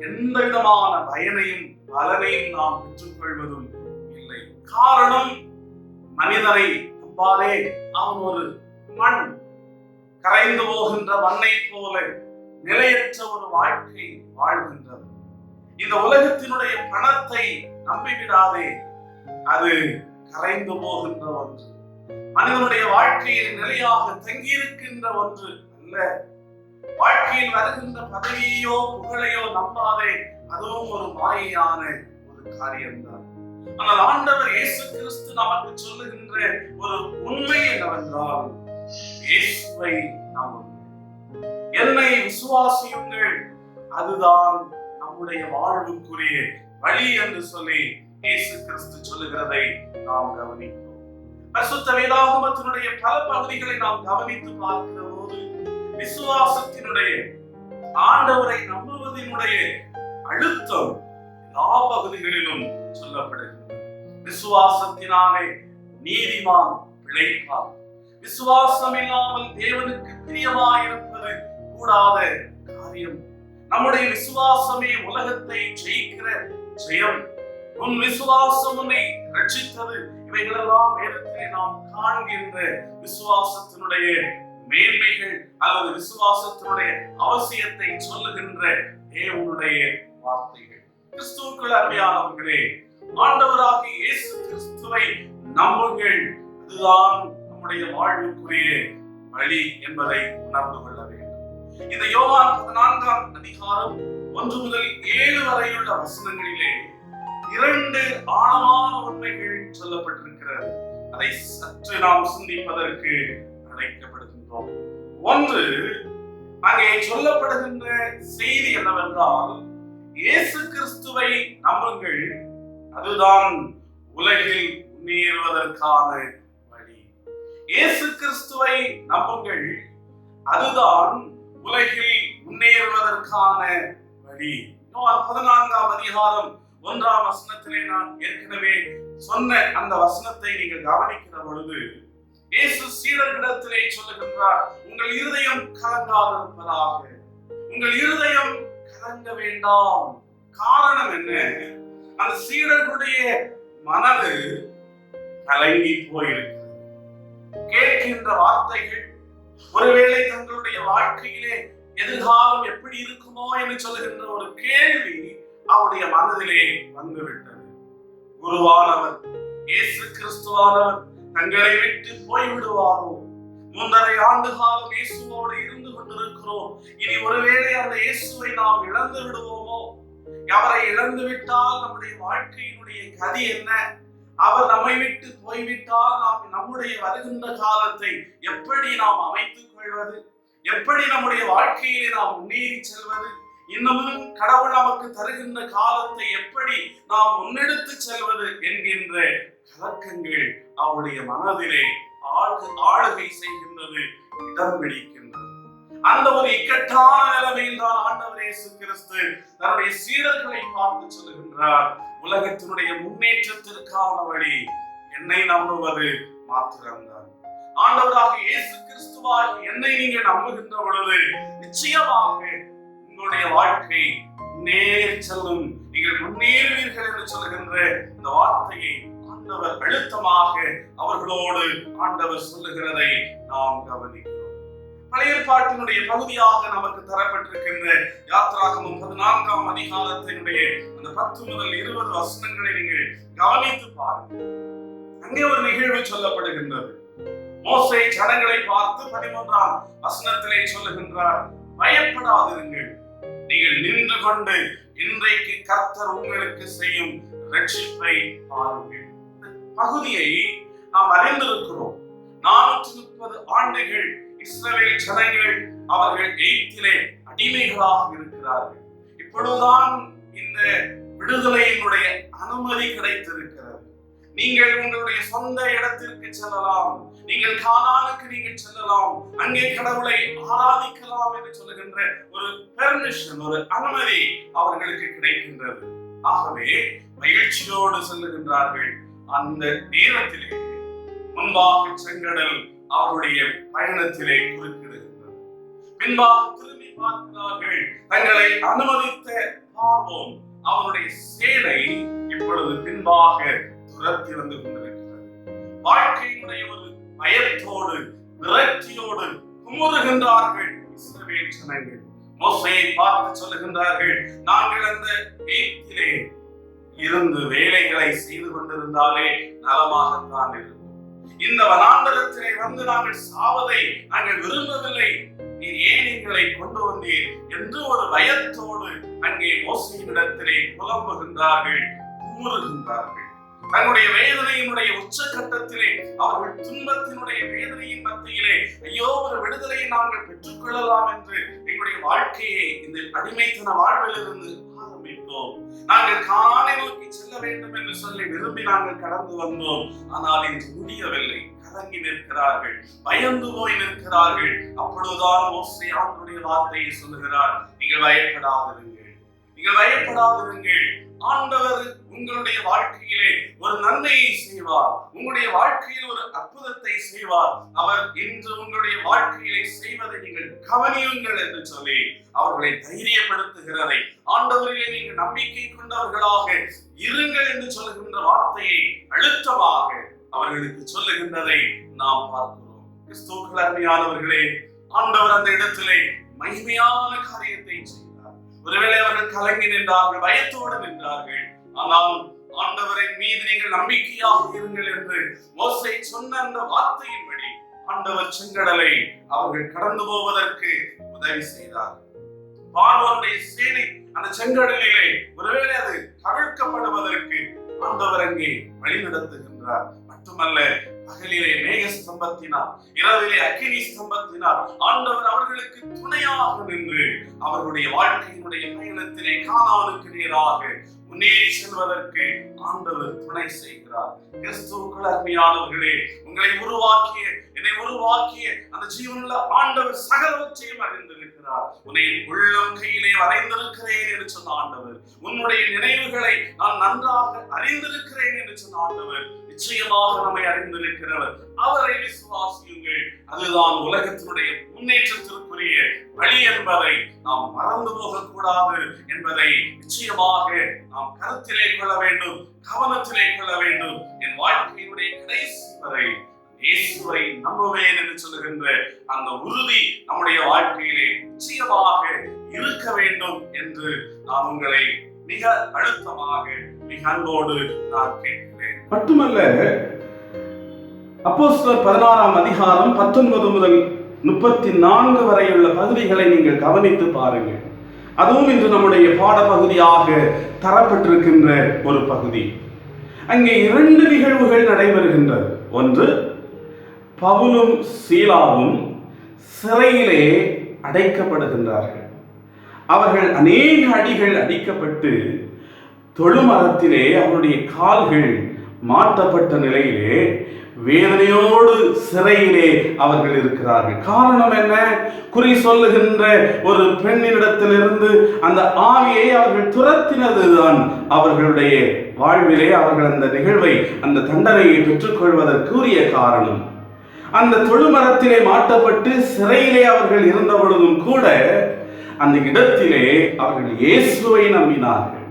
எந்த விதமான பயனையும் பலனையும் நாம் பெற்றுக்கொள்வதும் இல்லை. காரணம், மனிதரை நம்பாதே, அவன் ஒரு மண், கரைந்து போகின்ற மண்ணை போல நிலையற்ற ஒரு வாழ்க்கை வாழ்கின்றது. இந்த உலகத்தினுடைய பணத்தை நம்பிவிடாதே, அது கரைந்து போகின்ற ஒன்று. மனிதனுடைய வாழ்க்கையில் நிலையாக தங்கியிருக்கின்ற ஒன்று அல்ல. வாழ்க்கையில் வருகின்ற பதவியோ புகழையோ நம்பாதே. அதுவும் ஒரு மாயையான ஒரு காரியம்தான். ஆனால் ஆண்டவர் இயேசு கிறிஸ்து நமக்கு சொல்லுகின்ற ஒரு உண்மை என்னவென்றால், இயேசுவை நம்புங்கள், என்னை விசுவாசியுங்கள், அதுதான் நம்முடைய வாழ்வுக்குரிய வழி என்று சொல்லி இயேசு கிறிஸ்து சொல்லுகிறதை நாம் கவனிக்கிறோம். பரிசுத்த வேதாகமத்தினுடைய பல பகுதிகளை நாம் கவனித்து பார்க்கிற போது விசுவாசத்தினுடைய, ஆண்டவரை நம்புவதனுடைய அழுத்தம் எல்லா பகுதிகளிலும் சொல்லப்படுகிறது. விசுவாசத்தினாலே நீதிமான் பிழைப்பார். விசுவாசம் இல்லாமல் தேவனுக்கு பிரியமாயிருப்பது கூடாத காரியம். நம்முடைய விசுவாசமே உலகத்தை ஜெயிக்கிற ஜெயம். உன் விசுவாசம் உன்னை ரட்சித்தது. இவைகளெல்லாம் வேதத்திலே நாம் காண்கின்ற விசுவாசத்தினுடைய மேன்மைகள் அல்லது விசுவாசத்தினுடைய அவசியத்தை சொல்லுகின்ற தேவனுடைய வார்த்தைகள். கிறிஸ்துவுக்குள் அருமையானவர்களே, ஆண்டவராகிய இயேசு கிறிஸ்துவை நம்புங்கள், அதுதான் நம்முடைய வாழ்வுக்குரிய வழி என்பதை உணர்ந்து கொள்ள வேண்டும். இந்த யோவான் 14ஆம் அதிகாரம் 1 முதல் 7 வரையுள்ள வசனங்களிலே 2 ஆழமான உண்மைகள் சொல்லப்பட்டிருக்கிறது. அதை சற்று நாம் சிந்திப்பதற்கு அழைக்கப்படுகின்றோம். ஒன்று, அங்கே சொல்லப்படுகின்ற செய்தி என்னவென்றால், இயேசு கிறிஸ்துவை நம்புங்கள், அதுதான் உலகில் முன்னேறுவதற்கான வழி. இயேசு கிறிஸ்துவை நம்புங்கள், அதுதான் உலகில் முன்னேறுவதற்கான வழி. 14ஆம் அதிகாரம் 1ஆம் வசனத்திலே நான் ஏற்கனவே சொன்ன அந்த வசனத்தை நீங்கள் கவனிக்கிற பொழுது, இயேசு சீடர்களிடத்திலே சொல்லுகின்றார், உங்கள் இருதயம் கலங்காதிருப்பதாக. உங்கள் இருதயம் கலங்க வேண்டாம். காரணம் என்ன? அந்த சீடர்களுடைய மனது கலங்கி போயிருக்கிறது. கேட்கின்ற வார்த்தைகள் ஒருவேளை தங்களுடைய வாழ்க்கையிலே எதிர்காலம் எப்படி இருக்குமோ என்று சொல்லுகின்ற ஒரு கேள்வி அவருடைய மனதிலே வந்துவிட்டது. குருவானவர் இயேசு கிறிஸ்துவானவர் தங்களை விட்டு போய்விடுவாரோ? 3.5 ஆண்டு காலம் இயேசுவோடு இருந்து கொண்டிருக்கிறோம். இனி ஒருவேளை அந்த இயேசுவை நாம் இழந்து விடுவோமோ? அவரை இழந்து விட்டால் நம்முடைய வாழ்க்கையினுடைய கதி என்ன? அவர் நம்மை விட்டு போய்விட்டால் நாம் நம்முடைய வருகின்ற காலத்தை எப்படி நாம் அமைத்துக் கொள்வது? எப்படி நம்முடைய வாழ்க்கையிலே நாம் முன்னேறி செல்வது? இன்னமும் கடவுள் நமக்கு தருகின்ற காலத்தை எப்படி நாம் முன்னெடுத்து செல்வது என்கின்ற கலக்கங்கள் அவருடைய மனதிலே ஆளுகை செய்கின்றது, இடம் பிடிக்கின்றது. அந்த ஒரு இக்கட்டான நிலைமையில் தான் ஆண்டவர் இயேசு கிறிஸ்து தன்னுடைய சீடர்களை பார்த்து சொல்லுகின்றார், உலகத்தினுடைய முன்னேற்றத்திற்கான வழி என்னை நம்புவது மாத்திரம்தான். ஆண்டவராக இயேசு கிறிஸ்துவாகி என்னை நீங்கள் நம்புகின்ற பொழுது நிச்சயமாக உங்களுடைய வாழ்க்கை நேர் செல்லும், நீங்கள் முன்னேறுவீர்கள் என்று சொல்லுகின்ற இந்த வார்த்தையை ஆண்டவர் அழுத்தமாக அவர்களோடு ஆண்டவர் சொல்லுகிறதை நாம் கவனிக்கிறோம். பழைய ஏற்பாட்டினுடைய பகுதியாக நமக்கு தரப்பட்டிருக்கின்ற யாத்ராகமம் 14ஆம் அதிகாரத்தினுடைய அந்த 10 முதல் 20 வசனங்களை நீங்கள் கவனித்து பாருங்கள். அங்கே ஒரு நிகழ்வு சொல்லப்படுகின்றது. மோசே ஜனங்களை பார்த்து 13ஆம் வசனத்திலே சொல்லுகின்றார், பயப்படாதிருங்கள், நீங்கள் நின்று கொண்டு இன்றைக்கு கர்த்தர் உங்களுக்கு செய்யும் ரட்சிப்பை பாருங்கள். பகுதியை நாம் அறிந்திருக்கிறோம். 430 ஆண்டுகள் இஸ்ரவேல் ஜனங்கள் அவர்கள் எகிப்திலே அடிமைகளாக இருக்கிறார்கள். இப்பொழுதுதான் இந்த விடுதலையினுடைய அனுமதி கிடைத்திருக்கிறது. நீங்கள் உங்களுடைய சொந்த இடத்திற்கு செல்லலாம், நீங்கள் கானானுக்கு நீங்கள் செல்லலாம், அங்கே கடவுளை ஆராதிக்கலாம் என்று சொல்லுகின்ற ஒரு பெர்மிஷன், ஒரு அனுமதி அவர்களுக்கு கிடைக்கின்றது. ஆகவே மகிழ்ச்சியோடு செல்லுகின்றார்கள். அந்த நேரத்திலே முன்பாக செங்கடல் அவருடைய பயணத்திலே குறுக்கிடுகின்றது. பின்பாக திரும்பி பார்க்கிறார்கள். தங்களை அனுமதித்த பார்வோன் அவருடைய சேனை இப்பொழுது பின்பாக துரத்தி வந்து கொண்டிருக்கிறது. வாழ்க்கையினுடைய ஒரு பயத்தோடு விரக்தியோடு குமுறுகின்றார்கள் இஸ்ரவேல் ஜனங்கள். மோசேயை பார்த்து சொல்லுகின்றார்கள், நாங்கள் அந்த எகிப்திலே இருந்து வேலைகளை செய்து கொண்டிருந்தாலே நலமாகத்தான் இருக்கும். இந்த வனாந்தரத்திலே வந்து நாங்கள் சாவதை நாங்கள் விரும்பவில்லை. நீர் ஏன் எங்களை கொண்டு வந்தீர் என்று ஒரு பயத்தோடு அங்கே மோசேயினிடத்திலே புலம்புகின்றார்கள், குமுறுகின்றார்கள். தன்னுடைய வேதனையினுடைய உச்சகட்டத்திலே, அவர்கள் துன்பத்தினுடைய வேதனையின் மத்தியிலே, ஐயோ ஒரு விடுதலையை நாங்கள் பெற்றுக்கொள்ளலாம் என்று எங்களுடைய வாழ்க்கையை இந்த அடிமைத்தன வாழ்விலிருந்து ஆரம்பித்தோம். நாங்கள் காலை நோக்கி செல்ல வேண்டும் என்று சொல்லி விரும்பி நாங்கள் கடந்து வந்தோம். ஆனால் இன்று முடியவில்லை. கலங்கி நிற்கிறார்கள், பயந்து போய் நிற்கிறார்கள். அப்பொழுதுதான் மோசே ஆண்டவருடைய வார்த்தையை சொல்லுகிறார், நீங்கள் பயப்படாதிருங்கள், நீங்கள் பயப்படாதிருங்கள். ஆண்டவர் உங்களுடைய வாழ்க்கையிலே ஒரு நன்மையை செய்வார், உங்களுடைய வாழ்க்கையில் ஒரு அற்புதத்தை செய்வார். அவர் இன்று உங்களுடைய வாழ்க்கையிலே செய்வதை நீங்கள் கவனியுங்கள் என்று சொல்லி அவர்களை தைரியப்படுத்துகிறதை, ஆண்டவரிலே நீங்கள் நம்பிக்கை கொண்டவர்களாக இருங்கள் என்று சொல்லுகின்ற வார்த்தையை அழுத்தமாக அவர்களுக்கு சொல்லுகின்றதை நாம் பார்க்கிறோம். கிறிஸ்துவுக்குள் அருமையானவர்களே, ஆண்டவர் அந்த இடத்திலே மகிமையான காரியத்தை செய்தார். ஒருவேளை அவர்கள் கலங்கி நின்றார்கள், பயத்தோடு நின்றார்கள். ஆனால் ஆண்டவரின் மீது நீங்கள் நம்பிக்கையாக இருங்கள் என்று மோசே சொன்ன அந்த வார்த்தையின்படி ஆண்டவர் செங்கடலை அவர்கள் கடந்து போவதற்கு உதவி செய்தார். பார்வோனுடைய சேனை அந்த செங்கடலிலே ஒருவேளை அது கவிழ்க்கப்படுவதற்கு ஆண்டவர் அங்கே வழி நடத்துகின்றார். மட்டுமல்ல, பகலிலே மேக ஸ்தம்பத்தினார், இரவிலே அக்கினி ஸ்தம்பத்தினார் ஆண்டவர் அவர்களுக்கு துணையாக நின்று அவர்களுடைய வாழ்க்கையினுடைய பயணத்திலே கானானுக்கு நேராக முன்னேறி செல்வதற்கு ஆண்டவர் துணை செய்கிறார். கிறிஸ்துவுக்குள் அருமையானவர்களே, உங்களை உருவாக்கிய, என்னை உருவாக்கிய அந்த ஜீவனுள்ள ஆண்டவர் சகலவற்றையும் அறிந்திருக்கிறார். உன்னை உள்ளம் கையிலே வரைந்திருக்கிறேன் என்று சொன்ன ஆண்டவர், உன்னுடைய நினைவுகளை நான் நன்றாக அறிந்திருக்கிறேன் என்று சொன்ன ஆண்டவர் நிச்சயமாக நம்மை அறிந்திருக்கிறவர். அவரை விசுவாசியுங்கள், அதுதான் உலகத்தினுடைய முன்னேற்றத்திற்குரிய வழி என்பதை நாம் மறந்து போகக்கூடாது என்பதை நிச்சயமாக நாம் கருத்திலே கொள்ள வேண்டும், கவனத்திலே கொள்ள வேண்டும். என் வாழ்க்கையினுடைய கடைசி வரை இயேசுவை நம்புவேன் என்று சொல்லுகின்ற அந்த உறுதி நம்முடைய வாழ்க்கையிலே நிச்சயமாக இருக்க வேண்டும் என்று நான் உங்களை மிக அழுத்தமாக, மிக அன்போடு நான் கேட்கிறேன். மட்டுமல்ல, அப்போஸ்தலர் 16ஆம் அதிகாரம் 19 முதல் 34 வரையுள்ள பகுதிகளை நீங்கள் கவனித்து பாருங்கள். அதுவும் இன்று நம்முடைய பாடப்பகுதியாக தரப்பட்டிருக்கின்ற ஒரு பகுதி. அங்கே 2 நிகழ்வுகள் நடைபெறுகின்றது. ஒன்று, பவுலும் சீலாவும் சிறையிலே அடைக்கப்படுகின்றார்கள். அவர்கள் அநேக அடிகள் அடிக்கப்பட்டு தொழுமரத்திலே அவருடைய கால்கள் மாட்டப்பட்ட நிலையிலே வேதனையோடு சிறையிலே அவர்கள் இருக்கிறார்கள். காரணம் என்ன? குறி சொல்லுகின்ற ஒரு பெண்ணினிடத்திலிருந்து அந்த ஆவியை அவர்கள் துரத்தினதுதான் அவர்களுடைய வாழ்விலே அவர்கள் அந்த நிகழ்வை, அந்த தண்டனையை பெற்றுக்கொள்வதற்குரிய காரணம். அந்த தொழுமரத்திலே மாட்டப்பட்டு சிறையிலே அவர்கள் இருந்த பொழுதும் கூட அந்த இடத்திலே அவர்கள் இயேசுவை நம்பினார்கள்.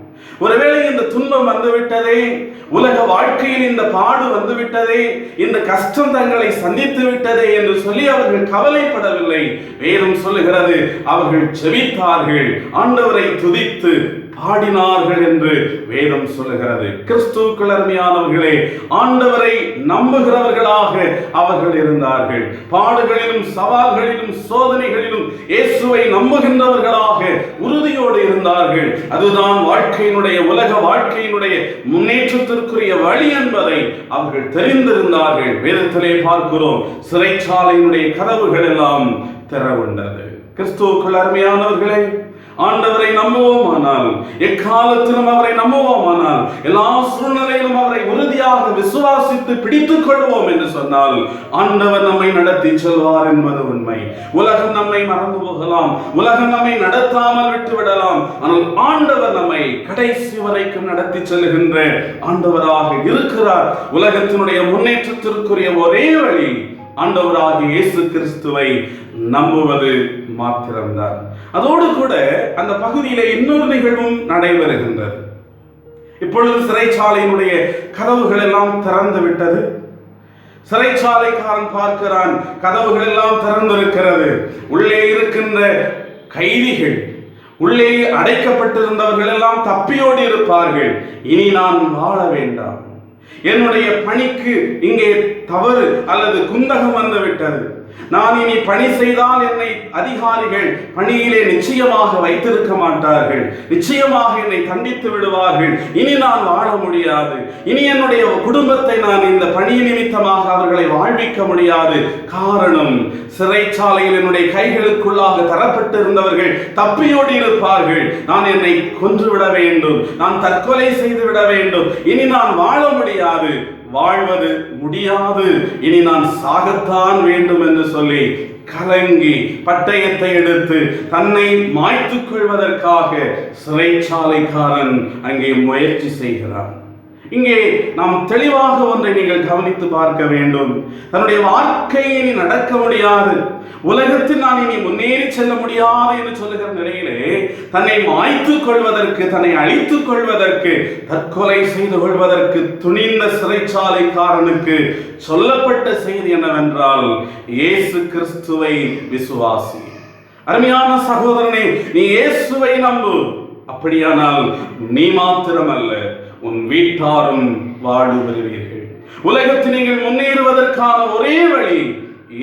ஒருவேளை இந்த துன்பம் வந்துவிட்டதே, உலக வாழ்க்கையில் இந்த பாடு வந்துவிட்டதே, இந்த கஷ்டம் தங்களை சந்தித்து விட்டதே என்று சொல்லி அவர்கள் கவலைப்படவில்லை. வேதம் சொல்லுகிறது, அவர்கள் ஜெபித்தார்கள், ஆண்டவரை துதித்து பாடினார்கள் என்று வேதம் சொல்லுகிறது. கிறிஸ்துவுக்குள் அருமையானவர்களே, ஆண்டவரை நம்புகிறவர்களாக அவர்கள் இருந்தார்கள். பாடுகளிலும் சவால்களிலும் சோதனைகளிலும் இயேசுவை நம்புகின்றவர்களாக உறுதியோடு இருந்தார்கள். அதுதான் வாழ்க்கையினுடைய, உலக வாழ்க்கையினுடைய முன்னேற்றத்திற்குரிய வழி என்பதை அவர்கள் தெரிந்திருந்தார்கள். வேதத்திலே பார்க்கிறோம், சிறைச்சாலையினுடைய கதவுகள் எல்லாம் திறவுண்டது. கிறிஸ்துவுக்குள் அருமையானவர்களே, ஆண்டவரை நம்புவோமானால், எக்காலத்திலும் அவரை நம்புவோமானால், எல்லா சூழ்நிலையிலும் அவரை உறுதியாக விசுவாசித்து பிடித்துக் கொள்வோம் என்று சொன்னால் ஆண்டவர் நம்மை நடத்தி செல்வார் என்பது உண்மை. உலகம் நம்மை மறந்து போகலாம், உலகம் நம்மை நடத்தாமல் விட்டுவிடலாம், ஆனால் ஆண்டவர் நம்மை கடைசி வரைக்கும் நடத்தி செல்கின்ற ஆண்டவராக இருக்கிறார். உலகத்தினுடைய முன்னேற்றத்திற்குரிய ஒரே வழி ஆண்டவராகிய இயேசு கிறிஸ்துவை நம்புவது மாத்திரம்தான். அதோடு கூட அந்த பகுதியிலே இன்னொரு நிகழ்வும் நடைபெறுகின்றது. இப்பொழுது சிறைச்சாலையினுடைய கதவுகள் எல்லாம் திறந்து விட்டது. சிறைச்சாலைக்காரன் பார்க்கிறான், கதவுகள் எல்லாம் திறந்திருக்கிறது. உள்ளே இருக்கின்ற கைதிகள், உள்ளே அடைக்கப்பட்டிருந்தவர்கள் எல்லாம் தப்பியோடி இருப்பார்கள். இனி நான் வாழ வேண்டாம், என்னுடைய பணிக்கு இங்கே தவறு அல்லது குந்தகம் வந்து விட்டது, நான் இனி பணி செய்தால் என்னை அதிகாரிகள் பணியிலே நிச்சயமாக வைத்திருக்க மாட்டார்கள், நிச்சயமாக என்னை தண்டித்து விடுவார்கள், இனி நான் வாழ முடியாது, இனி என்னுடைய குடும்பத்தை நான் இந்த பணி நிமித்தமாக அவர்களை வாழ்விக்க முடியாது. காரணம், சிறைச்சாலையில் என்னுடைய கைகளுக்குள்ளாக தரப்பட்டிருந்தவர்கள் தப்பியோடி இருப்பார்கள். நான் என்னை கொன்றுவிட வேண்டும், நான் தற்கொலை செய்து விட வேண்டும், இனி நான் வாழ முடியாது, வாழ்வது முடியாது, இனி நான் சாகத்தான் வேண்டும் என்று சொல்லி கலங்கி பட்டயத்தை எடுத்து தன்னை மாய்த்துக் கொள்வதற்காக சிறைச்சாலைக்காரன் அங்கே முயற்சி செய்கிறான். இங்கே நாம் தெளிவாக ஒன்றை நீங்கள் கவனித்து பார்க்க வேண்டும். தன்னுடைய வாழ்க்கையை இனி நடக்க முடியாது, உலகத்தில் நான் இனி முன்னேறி செல்ல முடியாது என்று சொல்லுகிற நிலையிலே தன்னை மாய்த்துக் கொள்வதற்கு, தன்னை அழித்துக் கொள்வதற்கு, தற்கொலை செய்து கொள்வதற்கு துணிந்த சிறைச்சாலைக்காரனுக்கு சொல்லப்பட்ட செய்தி என்னவென்றால், இயேசு கிறிஸ்துவை விசுவாசி. அருமையான சகோதரனே, நீ இயேசுவை நம்பு, அப்படியானால் நீ மாத்திரமல்ல உன் வீட்டாரும் வாழ்வு பெறுவீர்கள். உலகத்தில் நீங்கள் முன்னேறுவதற்கான ஒரே வழி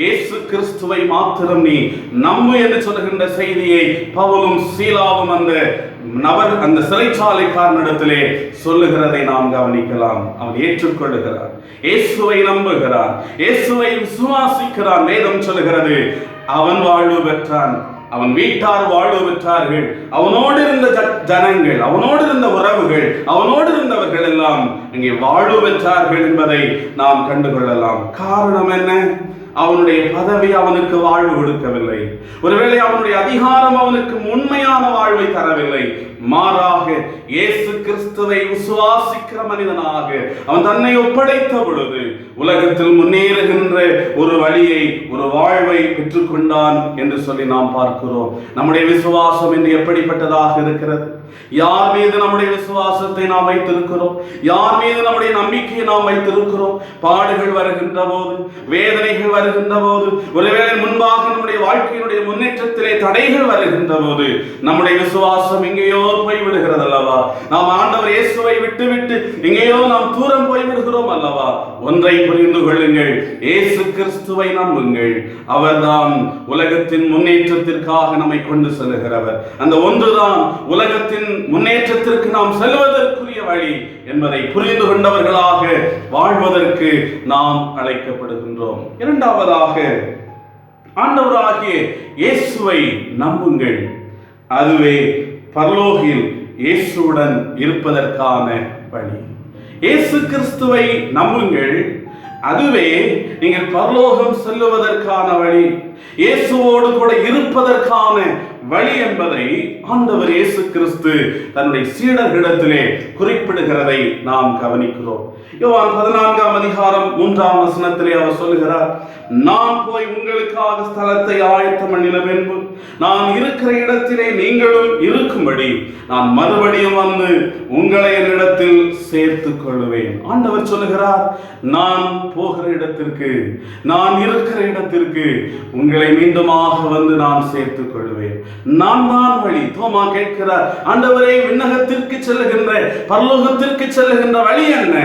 இயேசு கிறிஸ்துவை மாத்திரம் நீ நம்பு என்று சொல்லுகின்ற செய்தியை பவுலும் சீலாவும் அந்த சிறைச்சாலைக்காரனிடத்திலே சொல்லுகிறதை நாம் கவனிக்கலாம். அவன் ஏற்றுக்கொள்ளுகிறான், இயேசுவை நம்புகிறான், இயேசுவை விசுவாசிக்கிறான். வேதம் சொல்லுகிறது, அவன் வாழ்வு பெற்றான், அவன் வீட்டார் வாழ்வு பெற்றார்கள். அவனோடு இருந்த ஜனங்கள், அவனோடு இருந்த உறவுகள், அவனோடு இருந்தவர்கள் எல்லாம் இங்கே வாழ்வு பெற்றார்கள் என்பதை நாம் கண்டுகொள்ளலாம். காரணம் என்ன? அவனுடைய பதவி அவனுக்கு வாழ்வு கொடுக்கவில்லை, ஒருவேளை அவனுடைய அதிகாரம் அவனுக்கு உண்மையான வாழ்வை தரவில்லை. மாறாக இயேசு கிறிஸ்துவை விசுவாசிக்கிற மனிதனாக அவன் தன்னை ஒப்படைத்த பொழுது உலகத்தில் முன்னேறுகின்ற ஒரு வழியை, ஒரு வாழ்வை பெற்றுக்கொண்டான் என்று சொல்லி நாம் பார்க்கிறோம். நம்முடைய விசுவாசம் என்று எப்படிப்பட்டதாக இருக்கிறது? யார் மீது நம்முடைய விசுவாசத்தை நாம் வைத்திருக்கிறோம்? யார் மீது நம்முடைய நம்பிக்கையை நாம் வைத்திருக்கிறோம்? பாடுகள் வருகின்ற போது, வேதனைகள் வருகின்ற போது, ஒருவேளை முன்பாக நம்முடைய வாழ்க்கையினுடைய முன்னேற்றத்திலே தடைகள் வருகின்ற போது நம்முடைய விசுவாசம் எங்கேயோ போய்விடுகிறது அல்லவா? நாம் ஆண்டவர் இயேசுவை விட்டுவிட்டு எங்கேயோ நாம் தூரம் போய்விடுகிறோம் அல்லவா? ஒன்றை புரிந்து கொள்ளுங்கள், இயேசு கிறிஸ்துவை நம்புங்கள். அவர்தான் உலகத்தின் முன்னேற்றத்திற்காக நம்மை கொண்டு செல்கிறவர். அந்த ஒன்றுதான் உலகத்தின் முன்னேற்றத்திற்கு நாம் செல்வதற்குரிய வழி என்பதை புரிந்து கொண்டவர்களாக வாழ்வதற்கு நாம் அழைக்கப்படுகின்றோம். இரண்டாவதாக, ஆண்டவராகிய இயேசுவை நம்புங்கள். அதுவே பரலோகில் இயேசுவுடன் இருப்பதற்கான வழி. இயேசு கிறிஸ்துவை நம்புங்கள், அதுவே நீங்கள் பரலோகம் செல்லுவதற்கான வழி, இயேசுவோடு கூட இருப்பதற்கான வழி என்பதை ஆண்டவர் இயேசு கிறிஸ்து தன்னுடைய சீடர்களிடத்திலே குறிப்பிடுகிறதை நாம் கவனிக்கிறோம். யோவான் 14ஆம் அதிகாரம் 3ஆம் வசனத்திலே அவர் சொல்லுகிறார், நான் போய் உங்களுக்காக ஸ்தலத்தை ஆயத்தம் பண்ணின பின்பு நான் இருக்கிற இடத்திலே நீங்களும் இருக்கும்படி நான் மறுபடியும் வந்து உங்களை என்னிடத்தில் சேர்த்துக் கொள்வேன். ஆண்டவர் சொல்லுகிறார், நான் போகிற இடத்திற்கு, நான் இருக்கிற இடத்திற்கு உங்களை மீண்டுமாக வந்து நான் சேர்த்துக் கொள்வேன். நான் தான் வழி. தோமா கேட்கிறார், ஆண்டவரே, விண்ணகத்திற்கு செல்லுகின்ற, பரலோகத்திற்கு செல்லுகின்ற வழி என்ன?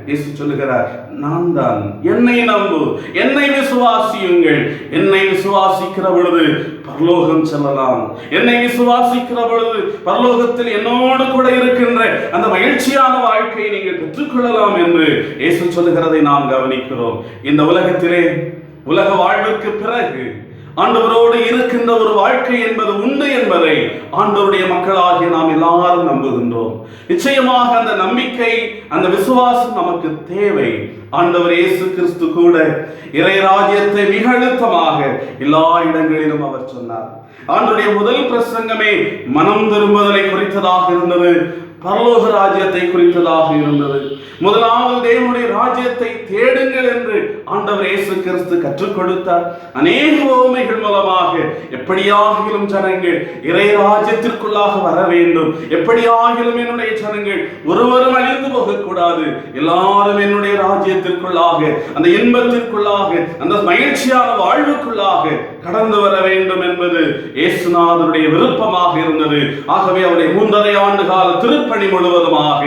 இயேசு சொல்லுகிறார், நான் தான். என்னை நம்பு, என்னை விசுவாசியுங்கள். என்னை விசுவாசிக்கிற பொழுது பரலோகம் செல்லலாம். என்னை விசுவாசிக்கிற பொழுது பரலோகத்தில் என்னோடு கூட இருக்கின்ற அந்த மகிழ்ச்சியான வாழ்க்கையை நீங்கள் பெற்றுக்கொள்ளலாம் என்று இயேசு சொல்லுகிறதை நாம் கவனிக்கிறோம். இந்த உலகத்திலே, உலக வாழ்விற்கு பிறகு ஆண்டவரோடு இருக்கின்ற ஒரு வாழ்க்கை என்பது உண்டு என்பதை ஆண்டவருடைய மக்களாகிய நாம் எல்லாரும் நம்புகின்றோம். நிச்சயமாக அந்த நம்பிக்கை, அந்த விசுவாசம் நமக்கு தேவை. ஆண்டவர் இயேசு கிறிஸ்து கூட இறை ராஜ்யத்தை மிக அழுத்தமாக எல்லா இடங்களிலும் அவர் சொன்னார். ஆண்டவருடைய முதல் பிரசங்கமே மனம் திரும்புதலை குறித்ததாக இருந்தது, பரலோக ராஜ்யத்தை குறித்ததாக இருந்தது. முதலாவது தேவனுடைய ராஜ்யத்தை தேடுங்கள் என்று ஆண்டவர் இயேசு கிறிஸ்து கற்றுக் கொடுத்தார். அநேக உவமைகள் மூலமாக எப்படியாகிலும் ஜனங்கள் இறை ராஜ்யத்திற்குள்ளாக வர வேண்டும், எப்படியாகிலும் என்னுடைய ஜனங்கள் ஒருவரும் அழிந்து போகக்கூடாது, எல்லாரும் என்னுடைய ராஜ்யத்திற்குள்ளாக, அந்த இன்பத்திற்குள்ளாக, அந்த மகிழ்ச்சியான வாழ்வுக்குள்ளாக கடந்து வர வேண்டும் என்பது இயேசுநாதருடைய விருப்பமாக இருந்தது. ஆகவே அவருடைய 3½ ஆண்டு கால திருப்பணி முழுவதுமாக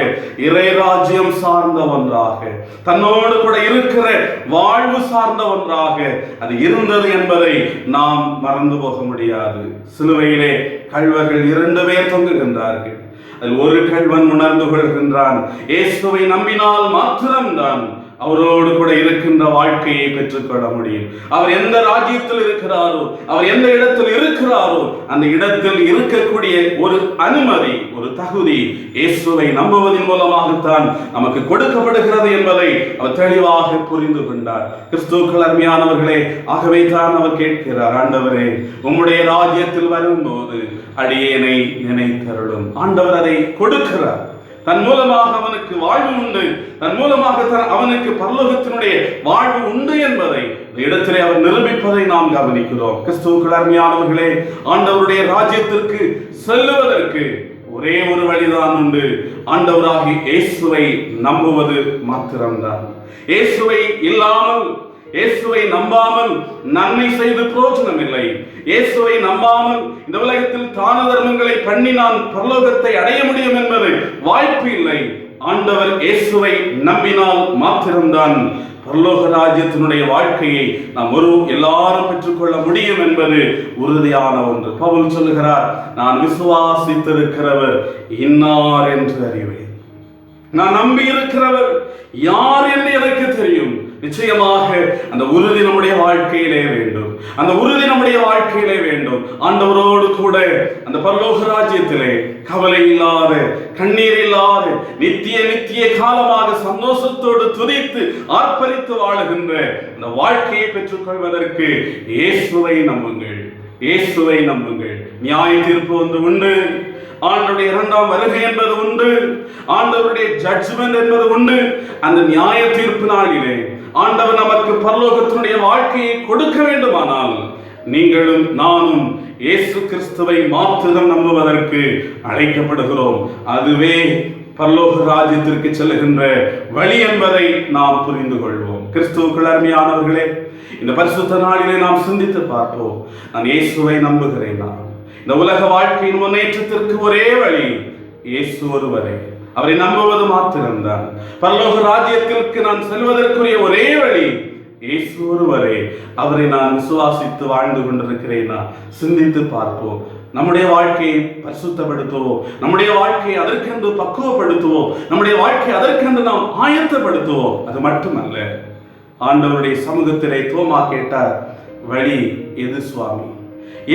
இறைராஜ்யம் சார்ந்த ஒன்றாக, தன்னோடு கூட இருக்கிற வாழ்வு சார்ந்த ஒன்றாக அது இருந்தது என்பதை நாம் மறந்து போக முடியாது. சிலுவையிலே கள்வர்கள் 2 பேர் தொங்குகின்றார்கள். அதில் ஒரு கள்வன் உணர்ந்து கொள்கின்றான், இயேசுவை நம்பினால் மாத்திரம்தான் அவரோடு கூட இருக்கின்ற வாழ்க்கையை பெற்றுக்கொள்ள முடியும். அவர் எந்த ராஜ்யத்தில் இருக்கிறாரோ, அவர் எந்த இடத்தில் இருக்கிறாரோ, அந்த இடத்தில் இருக்கக்கூடிய ஒரு அனுமதி, ஒரு தகுதி இயேசுவை நம்புவதன் மூலமாகத்தான் நமக்கு கொடுக்கப்படுகிறது என்பதை அவர் தெளிவாக புரிந்து கொண்டார். கிறிஸ்துவுக்குள் அருமையானவர்களே, ஆகவே தான் அவர் கேட்கிறார், ஆண்டவரே, உம்முடைய ராஜ்யத்தில் வரும்போது அடியேனை நினைத்தருளும். ஆண்டவர் அதை கொடுக்கிறார். தன் மூலமாக அவனுக்கு வாழ்வு உண்டு, தன் மூலமாக அவனுக்கு பரலோகத்தினுடைய வாழ்வு உண்டு என்பதை இந்த இடத்திலே அவர் நிரூபிப்பதை நாம் கவனிக்கிறோம். கிறிஸ்துவுக்குள் அருமையானவர்களே, ஆண்டவருடைய ராஜ்யத்திற்கு செல்லுவதற்கு ஒரே ஒரு வழிதான் உண்டு. ஆண்டவராகிய இயேசுவை நம்புவது மாத்திரம்தான். இயேசுவை இல்லாமல், இயேசுவை நம்பாமல் நன்மை செய்து பிரயோஜனம் இல்லை. இயேசுவை நம்பாமல் இந்த உலகத்தில் தான தர்மங்களை பண்ணி நான் பரலோகத்தை அடைய முடியும் என்பது வாய்ப்பு இல்லை. ஆண்டவர் இயேசுவை நம்பினால் மாத்திரம்தான் பரலோக ராஜ்யத்தினுடைய வாழ்க்கையை நாம் எல்லாரும் பெற்றுக்கொள்ள முடியும் என்பது உறுதியான ஒன்று. பவுல் சொல்லுகிறார், நான் விசுவாசித்திருக்கிறவர் இன்னார் என்று அறிவேன். நான் நம்பி இருக்கிறவர் யார் என்று எனக்கு தெரியும். நிச்சயமாக அந்த உறுதி நம்முடைய வாழ்க்கையிலே வேண்டும். அந்த உறுதி நம்முடைய வாழ்க்கையிலே வேண்டும். ஆண்டவரோடு கூட அந்த பரலோக ராஜ்யத்திலே கவலை இல்லாத, கண்ணீர் இல்லாத, நித்திய காலமாக சந்தோஷத்தோடு துதித்து ஆர்ப்பரித்து வாழுகின்ற அந்த வாழ்க்கையை பெற்றுக்கொள்வதற்கு இயேசுவை நம்புங்கள், இயேசுவை நம்புங்கள். நியாய தீர்ப்பு ஒன்று உண்டு, ஆண்டவருடைய 2ஆம் வருகை என்பது உண்டு, ஆண்டவருடைய ஜட்ஜ்மென்ட் என்பது உண்டு. அந்த நியாய தீர்ப்பு நாளிலே ஆண்டவர் நமக்கு பரலோகத்தினுடைய வாழ்க்கையை கொடுக்க வேண்டுமானால் நீங்களும் நானும் இயேசு கிறிஸ்துவை மாத்திரம் நம்புவதற்கு அழைக்கப்படுகிறோம். அதுவே பரலோக ராஜ்யத்திற்கு செல்லுகின்ற வழி என்பதை நாம் புரிந்து கொள்வோம். கிறிஸ்துவுக்குள் அருமையானவர்களே, இந்த பரிசுத்த நாளிலே நாம் சிந்தித்து பார்ப்போம். நான் இயேசுவை நம்புகிறேனா? இந்த உலக வாழ்க்கையின் முன்னேற்றத்திற்கு ஒரே வழி இயேசு ஒருவரே. அவரை நம்புவது மாத்திரம்தான். பரலோக ராஜ்யத்திற்கு நான் செல்வதற்குரிய ஒரே வழி இயேசு ஒருவரே. அவரை நான் விசுவாசித்து வாழ்ந்து கொண்டிருக்கிறேனா? சிந்தித்து பார்ப்போம். நம்முடைய வாழ்க்கையை பரிசுத்தப்படுத்துவோம், நம்முடைய வாழ்க்கையை அதற்கென்று பக்குவப்படுத்துவோம், நம்முடைய வாழ்க்கையை அதற்கென்று நாம் ஆயத்தப்படுத்துவோம். அது மட்டுமல்ல, ஆண்டவருடைய சமூகத்திலே தோமா கேட்டார், வழி எது சுவாமி?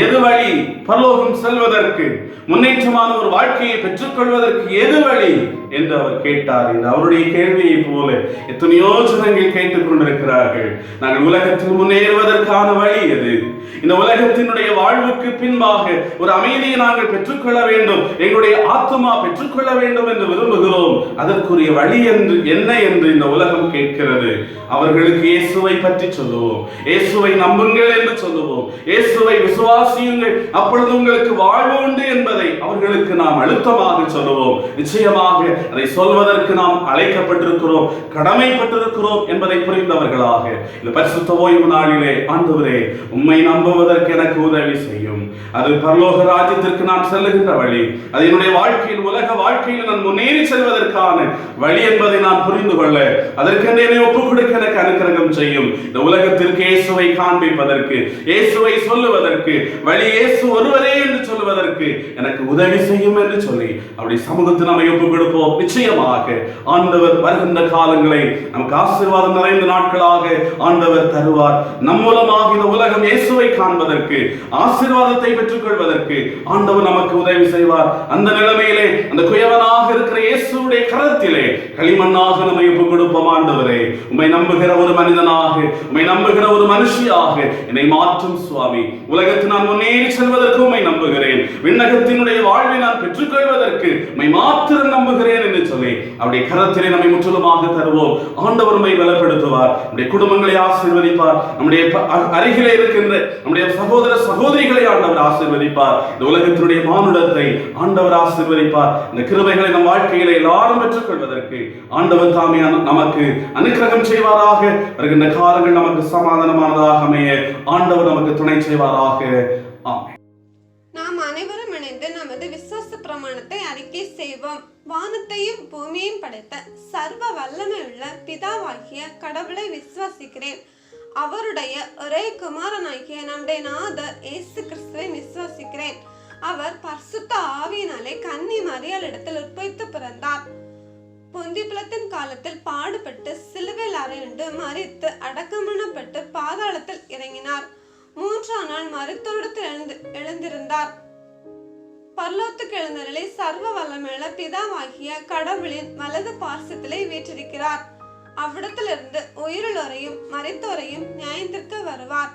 எது வழி பரலோகம் செல்வதற்கு, முன்னேற்றமான ஒரு வாழ்க்கையை பெற்றுக்கொள்வதற்கு எது வழி என்று அவர் கேட்டார். இந்த அவருடைய கேள்வியை போல எத்தனையோ ஜனங்கள் கேட்டுக் கொண்டிருக்கிறார்கள். நாங்கள் உலகத்தில் முன்னேறுவதற்கான வழி எது? இந்த உலகத்தினுடைய வாழ்வுக்கு பின்பாக ஒரு அமைதியை நாங்கள் பெற்றுக்கொள்ள வேண்டும், எங்களுடைய ஆத்மா பெற்றுக்கொள்ள வேண்டும் என்று விரும்புகிறோம். அதற்குரிய வழி என்று என்ன என்று இந்த உலகம் கேட்கிறது. அவர்களுக்கு இயேசுவை பற்றி சொல்லுவோம், இயேசுவை நம்புங்கள் என்று சொல்லுவோம், இயேசுவை விசுவாசியுங்கள், அப்பொழுது உங்களுக்கு வாழ்வு உண்டு என்பதை அவர்களுக்கு நாம் அழுத்தமாக சொல்லுவோம். நிச்சயமாக அதை சொல்வதற்கு நாம் அழைக்கப்பட்டிருக்கிறோம், கடமைப்பட்டிருக்கிறோம் என்பதை புரிந்தவர்களாக இந்த பரிசுத்த ஓய்வு நாளிலே, ஆண்டவரே, உம்மை நம்புவதற்கு எனக்கு உதவி செய்யும். அது பரலோக ராஜ்யத்திற்கு நான் செல்லுகின்ற வழி, அது என்னுடைய வாழ்க்கையில், உலக வாழ்க்கையில் நான் முன்னேறி செல்வதற்கான வழி என்பதை நான் புரிந்து கொள்ள, அதற்கென்று என்னை ஒப்புக் கொடுக்க எனக்கு அனுக்கிரகம் செய்யும். இந்த உலகத்திற்கு இயேசுவை காண்பிப்பதற்கு, இயேசுவை சொல்லுவதற்கு, வழி இயேசு ஒருவரே என்று சொல்லுவதற்கு எனக்கு உதவி செய்யும் என்று சொல்லி அப்படி சமூகத்தில் நம்மை ஒப்புக் கொடுப்போம். நிச்சயமாக ஆண்டவர் வருகின்ற காலங்களை நமக்கு ஆசீர்வாதம் நிறைந்த நாட்களாக ஆண்டவர் தருவார். நம் மூலமாக இந்த உலகம் இயேசுவை காண்பதற்கு, ஆசீர்வாதத்தை பெற்றுக் கொள்வதற்கு ஆண்டவர் நமக்கு உதவி செய்வார். அந்த நிலைமையிலே அந்த குயவனாக இருக்கிற இயேசுடைய கரத்திலே களிமண்ணாக நம்மை ஒப்புக் கொடுப்போம். ஆண்டவரே, உம்மை நம்புகிற ஒரு மனிதனாக, உம்மை நம்புகிற ஒரு மனுஷியாக என்னை மாற்றும் சுவாமி. உலகத்தில் நான் முன்னேறி செல்வதற்கு உம்மை நம்புகிறேன், விண்ணகத்தினுடைய வாழ்வை நான் பெற்றுக்கொள்வதற்கு உம்மை மாத்திரம் நம்புகிறேன் என்று சொல்லி சொல்லி அவருடைய கரத்திலே நம்மை முற்றிலுமாக தருவோம். ஆண்டவர் நம்மை பலப்படுத்துவார், நம்முடைய குடும்பங்களை ஆசீர்வதிப்பார், நம்முடைய அருகிலே இருக்கின்ற நம்முடைய சகோதர சகோதரிகளை ஆண்டவர் ஆசீர்வதிப்பார். இந்த உலகத்தினுடைய மானுடத்தை ஆண்டவர் ஆசீர்வதிப்பார். இந்த கிருபைகளை நம் வாழ்க்கையிலே எல்லாரும் பெற்றுக் கொள்வதற்கு ஆண்டவர் தாமே நமக்கு அனுக்கிரகம் செய்வாராக. வருகின்ற காலங்கள் நமக்கு சமாதானமானதாக அமைய ஆண்டவர் நமக்கு துணை செய்வாராக. ஆமென். நாம் அனைவரும் இணைந்து நமது விசுவாச பிரமாணத்தை அறிக்கை செய்வோம். வானத்தையும் பூமியையும் படைத்த சர்வ வல்லமையுள்ள பிதாவாகிய கடவுளை விசுவாசிக்கிறேன். அவருடைய ஒரே குமாரனாகிய நம்முடைய நாதர் இயேசு கிறிஸ்துவை விசுவாசிக்கிறேன். அவர் பரிசுத்த ஆவியினாலே கன்னி மரியாள் இடத்தில் உற்பவித்து பிறந்தார். பொந்திபிலத்தின் காலத்தில் பாடுபட்டு சிலுவையில் அறையுண்டு மரித்து அடக்கம் பண்ணப்பட்டு பாதாளத்தில் இறங்கினார். 3ஆம் நாள் மரித்தோரிடத்தில் எழுந்திருந்தார். பரலோகத்துக்கு எழுந்தருளி சர்வ வல்லமையுள்ள பிதாவாகிய கடவுளின் வலது பார்சத்திலே வீற்றிருக்கிறார். அவ்விடத்திலிருந்து உயிருள்ளோரையும் மரித்தோரையும் நியாயத்திற்கு வருவார்.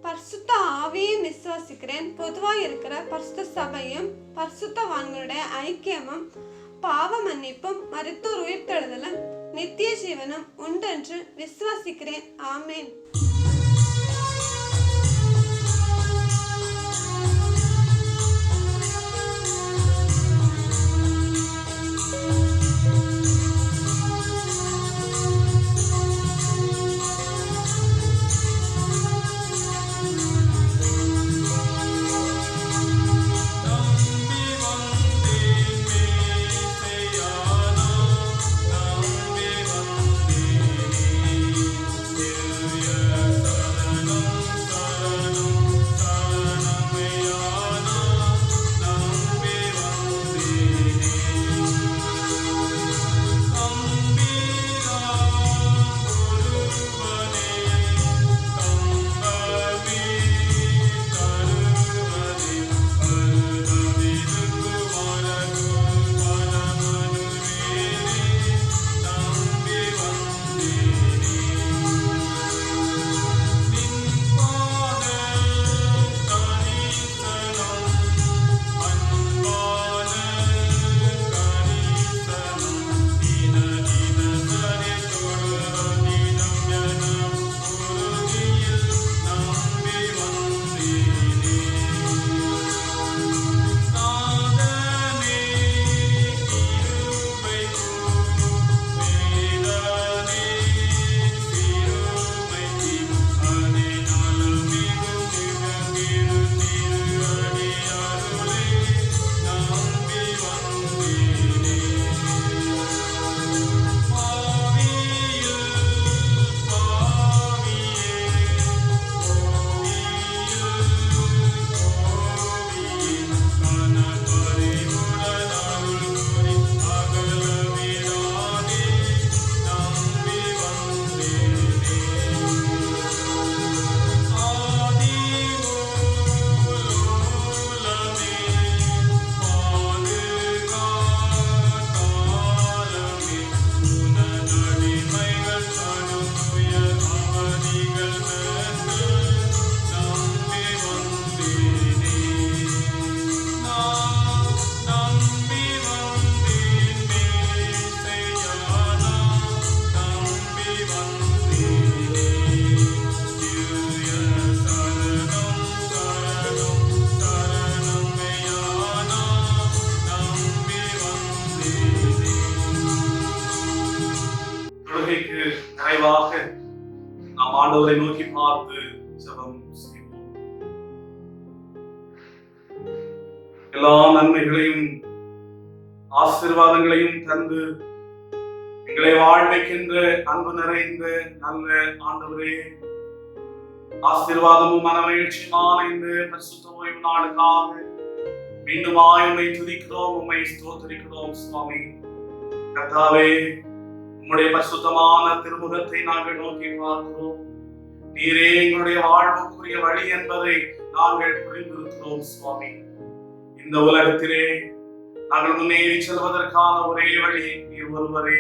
பரிசுத்த ஆவியையும் விசுவாசிக்கிறேன். பொதுவாக இருக்கிற பரிசுத்த சபையும் பரிசுத்தவான்களுடைய ஐக்கியமும் பாவ மன்னிப்பும் மரித்தோர் உயிர்த்தெழுதலும் நித்திய ஜீவனும் உண்டென்று விசுவாசிக்கிறேன். ஆமேன். நிறைவாக நாம் ஆண்டவரை நோக்கி பார்த்து ஜெபம் செய்வோம். எல்லா நன்மைகளையும் ஆசீர்வாதங்களையும் தந்து எங்களை வாழ்வைக்கின்ற அன்பு நிறைந்த நல்ல ஆண்டவரே, ஆசீர்வாதமும் மனமகிழ்ச்சியுமான இந்த பரிசுத்த ஓய்வு நாளுக்காக மீண்டும் உம்மை துதிக்கிறோம், உம்மை ஸ்தோத்திரிக்கிறோம். சுவாமி கர்த்தாவே, உம்முடைய பரிசுத்தமான திருமுகத்தை நாங்கள் நோக்கி பார்க்கிறோம். நீரே எங்களுடைய வாழ்வுக்குரிய வழி என்பதை நாங்கள் புரிந்திருக்கிறோம். சுவாமி, இந்த உலகத்திலே நாங்கள் முன்னேறி செல்வதற்கான ஒரே வழி நீர் ஒருவரே.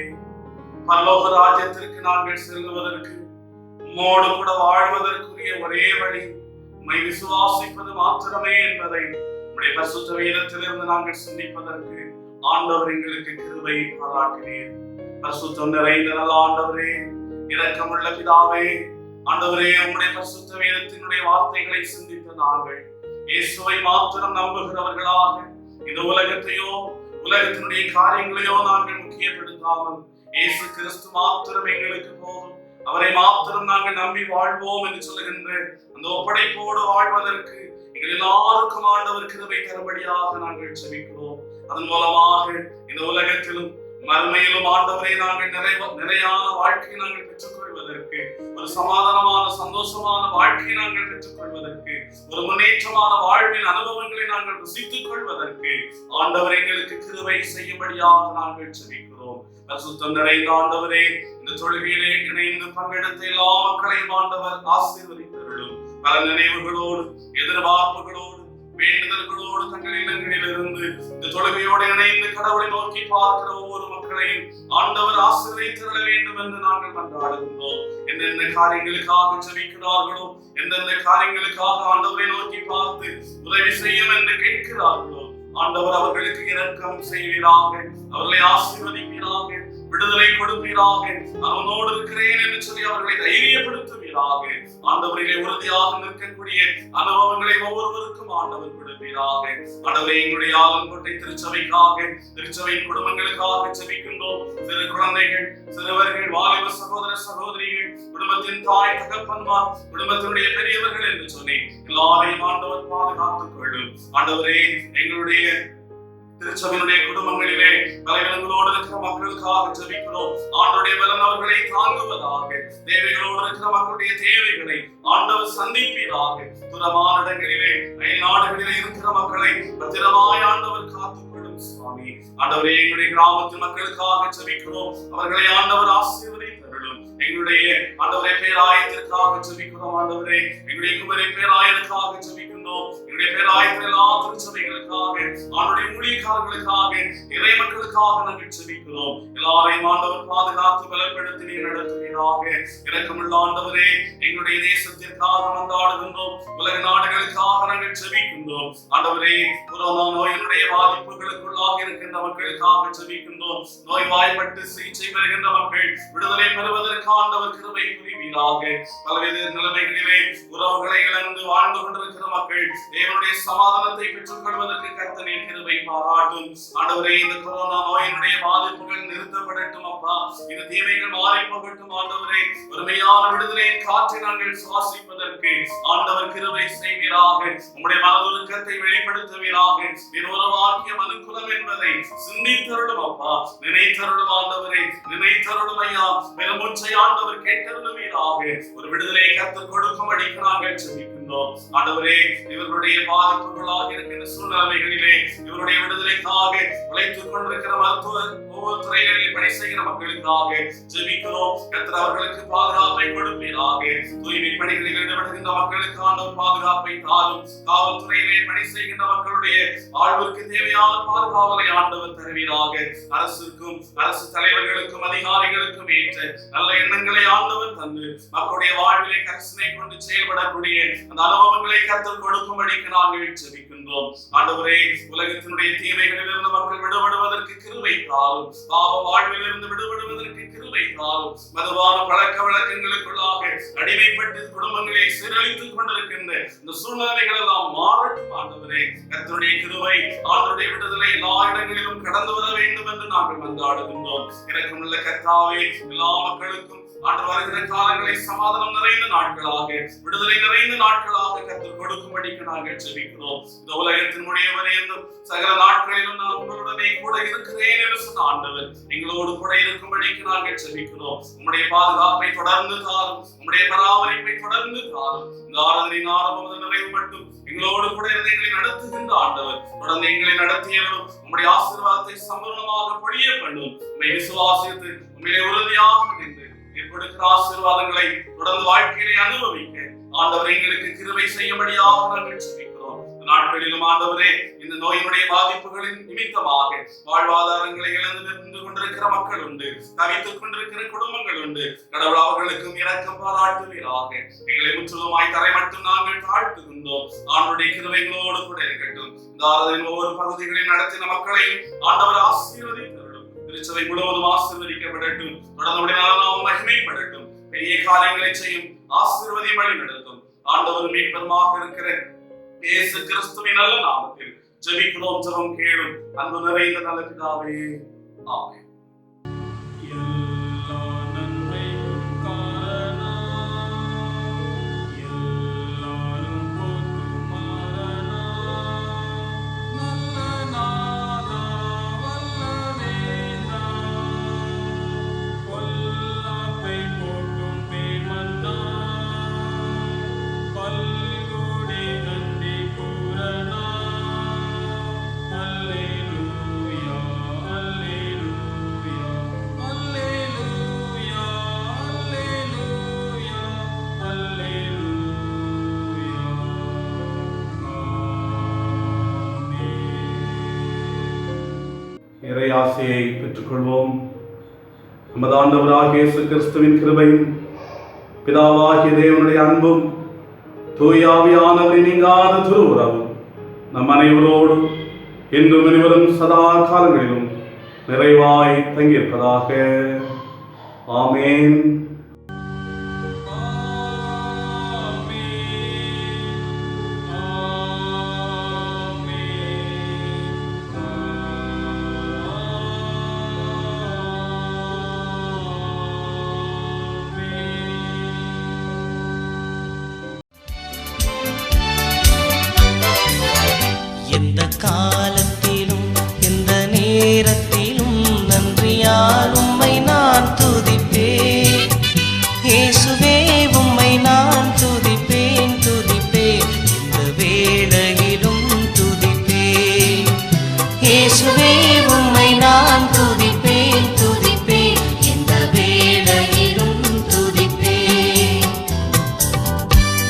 பரலோக ராஜ்யத்திற்கு நாங்கள் செல்வதற்கு, உம்மோடு கூட வாழ்வதற்குரிய ஒரே வழி உம்மை விசுவாசிப்பது மாத்திரமே என்பதை உம்முடைய பரிசுத்த வேதத்திலிருந்து நாங்கள் சிந்திப்பதற்கு ஆண்டவர் எங்களுக்கு கிருபை பாராட்டினீர். பரிசுத்தம் நிறைந்த நல்ல ஆண்டவரே, இரக்கமுள்ள பிதாவே, ஆண்டவரே, உம்முடைய பரிசுத்த வேதத்தினுடைய வார்த்தைகளை சிந்தித்த நாங்கள் இயேசுவை மாத்திரம் நம்புகிறவர்களாக இந்த உலகத்தையோ உலகத்தினுடைய காரியங்களையோ நாங்கள் முக்கியப்படுத்தாமல் இயேசு கிறிஸ்து மாத்திரம் எங்களுக்கு போதும், அவரை மாத்திரம் நாங்கள் நம்பி வாழ்வோம் என்று சொல்லுகின்ற அந்த ஒப்படைப்போடு வாழ்வதற்கு எங்கள் எல்லாருக்கும் ஆண்டவர் கிருபை தரும்படியாக நாங்கள் ஜெபிக்கிறோம். அதன் மூலமாக இந்த உலகத்திலும் மறுமையிலும் ஆண்டவரை நாங்கள் நிறையான வாழ்க்கையை நாங்கள் பெற்றுக்கொள்வதற்கு, ஒரு சமாதானமான சந்தோஷமான வாழ்க்கையை நாங்கள் பெற்றுக்கொள்வதற்கு, ஒரு முன்னேற்றமான வாழ்வின் அனுபவங்களை நாங்கள் ருசித்துக் கொள்வதற்கு ஆண்டவர் எங்களுக்கு கிருபை செய்யும்படியாக நாங்கள் ஜெபிக்கிறோம். பரிசுத்தம் நிறைந்த ஆண்டவரே, இந்த தொழுகையிலே இணைந்து பங்கெடுத்த எல்லா மக்களையும் ஆண்டவர் ஆசீர்வதித்தருளும். பல நினைவுகளோடு, எதிர்பார்ப்புகளோடு, வேண்டுதல்களோடு தங்கள் இல்லங்களிலிருந்து இந்த தொழுகையோடு இணைந்து கடவுளை நோக்கி பார்க்கிற ஒவ்வொரு மக்களையும் ஆண்டவர் ஆசீர்வதித்தருள வேண்டும் என்று நாங்கள் மன்றாடுகின்றோம். எந்தெந்த காரியங்களுக்காக ஜெபிக்கிறார்களோ, எந்தெந்த காரியங்களுக்காக ஆண்டவரை நோக்கி பார்த்து உதவி செய்யும் என்று கேட்கிறார்களோ, ஆண்டவர் அவர்களுக்கு இரக்கம் செய்வீராக, அவர்களை ஆசீர்வதிப்பீராக, விடுதலை கொடுப்பீராக, அவனோடு இருக்கிறேன் என்று சொல்லி அவர்களை தைரியப்படுத்துவீராக. ஆண்டவரிலே உறுதியாக நிற்கக்கூடிய அனுபவங்களை ஒவ்வொருவருக்கும் ஆண்டவர் கொடுப்பீராக. ஆண்டவரே, எங்களுடைய ஆலங்கோட்டை திருச்சபைக்காக, திருச்சபையின் குடும்பங்களுக்காக ஜெபிக்கின்றோம். சிறு குழந்தைகள், சிறுவர்கள், வாலிப சகோதர சகோதரிகள், குடும்பத்தின் தாய் தகப்பன்மார், குடும்பத்தினுடைய பெரியவர்கள் என்று சொல்லி எல்லாரையும் ஆண்டவர் பாதுகாத்துக் கொள்ளும். ஆண்டவரே, எங்களுடைய திருச்சபையினுடைய குடும்பங்களிலே பலவீனங்களோடு இருக்கிற மக்களுக்காக ஜெபிக்கிறோம். ஆண்டவருடைய பலன் அவர்களை தாங்குவதாக. தேவைகளோடு இருக்கிற மக்களுடைய தேவைகளை ஆண்டவர் சந்திப்பீராக. தூரமான இடங்களிலே, அயல் நாடுகளிலே இருக்கிற மக்களை பத்திரமாய் ஆண்டவர் காத்துக்கொள்ளும் சுவாமி. ஆண்டவரே, எங்களுடைய கிராமத்து மக்களுக்காக ஜெபிக்கிறோம். அவர்களை ஆண்டவர் ஆசீர்வதித்தருளும். எங்களுடைய ஆண்டவரே பேராயத்திற்காக ஜெபிக்கிறோம். ஆண்டவரே, எங்களுடைய குமரி பேராயத்திற்காக ஜெபிக்கிறோம். எங்களுடைய பேராயத்தின் எல்லா திருச்சபைகளுக்காக, ஆண்டுடைய ஊழியக்காரர்களுக்காக, இறை மக்களுக்காக நாங்கள் ஜெபிக்கிறோம். எல்லாரையும் ஆண்டவர் பாதுகாத்து பலப்படுத்தி நீர் நடத்துவீராக. இரக்கமுள்ள ஆண்டவரே, எங்களுடைய தேசத்திற்காக மன்றாடுகின்றோம். உலக நாடுகளுக்காக நாங்கள் ஜெபிக்கின்றோம். ஆண்டவரே, கொரோனா நோயினுடைய பாதிப்புகளுக்குள்ளாக இருக்கின்ற மக்களுக்காக ஜெபிக்கின்றோம். நோய்வாய்ப்பட்டு சிகிச்சை பெறுகின்ற மக்கள் விடுதலை பெறுவதற்கு ஆண்டவர் கிருபை புரிவீராக. பல்வேறு நிலைமைகளிலே உறவுகளை இழந்து வாழ்ந்து கொண்டிருக்கிற மக்கள் தேவனுடைய சமாதானத்தை பெற்றுக் கொள்வதற்கு கர்த்தரே கிருபை பாராட்டும். ஆண்டவரே, இந்த கொரோனா நோயினுடைய பாதிப்புகள் நிறுத்தப்படட்டும் அப்பா. இந்த தீமைகள் மாறி போகட்டும் ஆண்டவரே. ஒருமையான விடுதலையின் காற்றை நாங்கள் சுவாசிப்பதற்கு ஆண்டவர் கிருபை செய்வீராக. உம்முடைய மனதுருக்கத்தை வெளிப்படுத்துவீராக. உருவாக்கிய மனுக்குலம் என்பதை சிந்தித்தருளும் அப்பா. நினைத்தருளும் ஆண்டவரே, நினைத்தருளும் ஐயா. பெருமூச்சை ஆண்டவர் கேட்டருளுவீராக. ஒரு விடுதலை கர்த்தர் கொடுக்கும் அடிக்கு நாங்கள் ஜெபிக்கின்றோம். ஆண்டவரே, இவர்களுடைய பாதிப்புகளாக இருக்கின்ற சூழ்நிலைகளிலே இவருடைய விடுதலைக்காக உழைத்துக் கொண்டிருக்கிற மருத்துவ ஒவ்வொரு துறைகளில் பணி செய்கிற மக்களுக்காக ஜெபிக்கிறோம். கர்த்தர் அவர்களுக்கு பாதுகாப்பை கொடுப்பீராக. தூய்மை பணிகளில் ஈடுபடுகின்ற மக்களுக்கு ஆண்டவர் பாதுகாப்பை தாரும். காவல்துறையிலே பணி செய்கின்ற மக்களுடைய வாழ்விற்கு தேவையான பாதுகாவலை ஆண்டவர் தருவீராக. அரசுக்கும் அரசு தலைவர்களுக்கும் அதிகாரிகளுக்கும் ஏற்ற நல்ல எண்ணங்களை ஆண்டவர் தந்து மக்களுடைய வாழ்விலே கரிசனை கொண்டு செயல்படக்கூடிய அந்த அனுபவங்களை கர்த்தர் கொடுக்கும்படிக்கு நாங்கள் ஜெபிக்கின்றோம். ஆண்டவரே, உலகத்தினுடைய தீமைகளில் இருந்து மக்கள் விடுபடுவதற்கு கிருபை தாரும். பாவ வாழ்வில் இருந்து விடுபடுவதற்கு கிருபை தாரும். மதுவான பழக்க வழக்கங்களுக்குள்ளாக அடிமைப்பட்டு குடும்பங்களை சீரழித்துக் கொண்டிருக்கின்ற இந்த சூழ்நிலைகள் எல்லாம் மாறட்டும் ஆண்டவரே. கர்த்தருடைய கிருபை, ஆண்டவருடைய விடுதலை எல்லா இடங்களிலும் கடந்து வர வேண்டும் என்று நாங்கள் மன்றாடுகின்றோம். இரக்கமுள்ள கர்த்தாவே, எல்லா மக்களுக்கும் ஆண்டு வருகிற காலங்களை சமாதானம் நிறைந்த நாட்களாக, விடுதலை நிறைந்த நாட்களாக கர்த்தர் கொடுக்கும்படிக்கு நாங்கள் ஜெபிக்கிறோம். இந்த உலகத்தின் முடியவரை என்றும் சகல நாட்களிலும் நான் உங்களுடனே கூட இருக்கிறேன் என்று சொன்ன ஆண்டவர் எங்களோடு கூட இருக்கும்படிக்கு நாங்கள் ஜெபிக்கிறோம். உம்முடைய பாதுகாப்பை தொடர்ந்து தாரும். உம்முடைய பராமரிப்பை தொடர்ந்து தாரும். இந்த ஆராதனையின் ஆரம்பம் நிறைவு மட்டும் எங்களோடு கூட எங்களை நடத்துகின்ற ஆண்டவர் தொடர்ந்து எங்களை நடத்தியவரும் உம்முடைய ஆசீர்வாதத்தை சம்பூர்ணமாக பொழிய பண்ணும். உம்மை விசுவாசித்து உம்மிலே உறுதியாக நின்று கொடுக்கிற ஆசீர்வாதங்களை தொடர்ந்து வாழ்க்கையிலே அனுபவிக்க ஆண்டவர் எங்களுக்கு கிருபை செய்யும்படியாக நாங்கள் ஜெபிக்கிறோம். நாட்களிலும் ஆண்டவரே இந்த நோயினுடைய பாதிப்புகளின் நிமித்தமாக வாழ்வாதாரங்களை இழந்து நின்று கொண்டிருக்கிற மக்கள் உண்டு, தவித்துக் கொண்டிருக்கிற குடும்பங்கள் உண்டு. கடவுள் அவர்களுக்கும் இரக்கம் பாராட்டுவீராக. எங்களை முற்றிலுமாய் தரை மட்டும் நாங்கள் தாழ்த்துகின்றோம். ஆண்டுடைய கிருபைகளோடு கூட இருக்கட்டும். இந்த ஆராதனையின் ஒவ்வொரு பகுதிகளில் நடத்தின மக்களையும் ஆண்டவர் ஆசீர்வதித்தருளும். திருச்சபை முழுவதும் ஆசீர்வதிக்கப்படட்டும். தொடர்ந்து நாமம் மகிமைப்படட்டும். பெரிய காரியங்களை செய்யும் ஆசீர்வதி வழி நடத்தும். ஆண்டவர் மீட்பருமாக இருக்கிற இயேசு கிறிஸ்துவின் நல்ல நாமத்தில் ஜெபிக்கிறோம். ஜெபம் கேளும். அன்பு நிறைந்த நல்ல பிதாவே, ஆமென். இறை ஆசையை பெற்றுக்கொள்வோம். நமது ஆண்டவராகிய இயேசு கிறிஸ்துவின் கிருபையும் பிதாவாகிய தேவனுடைய அன்பும் தூய ஆவியானவரின் நீங்காத திருவுறவும் நம் அனைவரோடும் இன்றும் இனிவரும் சதா காலங்களிலும் நிறைவாய் தங்கியிருப்பதாக. ஆமென். எந்த காலத்திலும் எந்த நேரத்திலும் நன்றியால் உம்மை நான் துதிப்பேன். இயேசுவே உம்மை நான் துதிப்பேன் துதிப்பேன், எந்த வேளையிலும் துதிப்பேன். இயேசுவே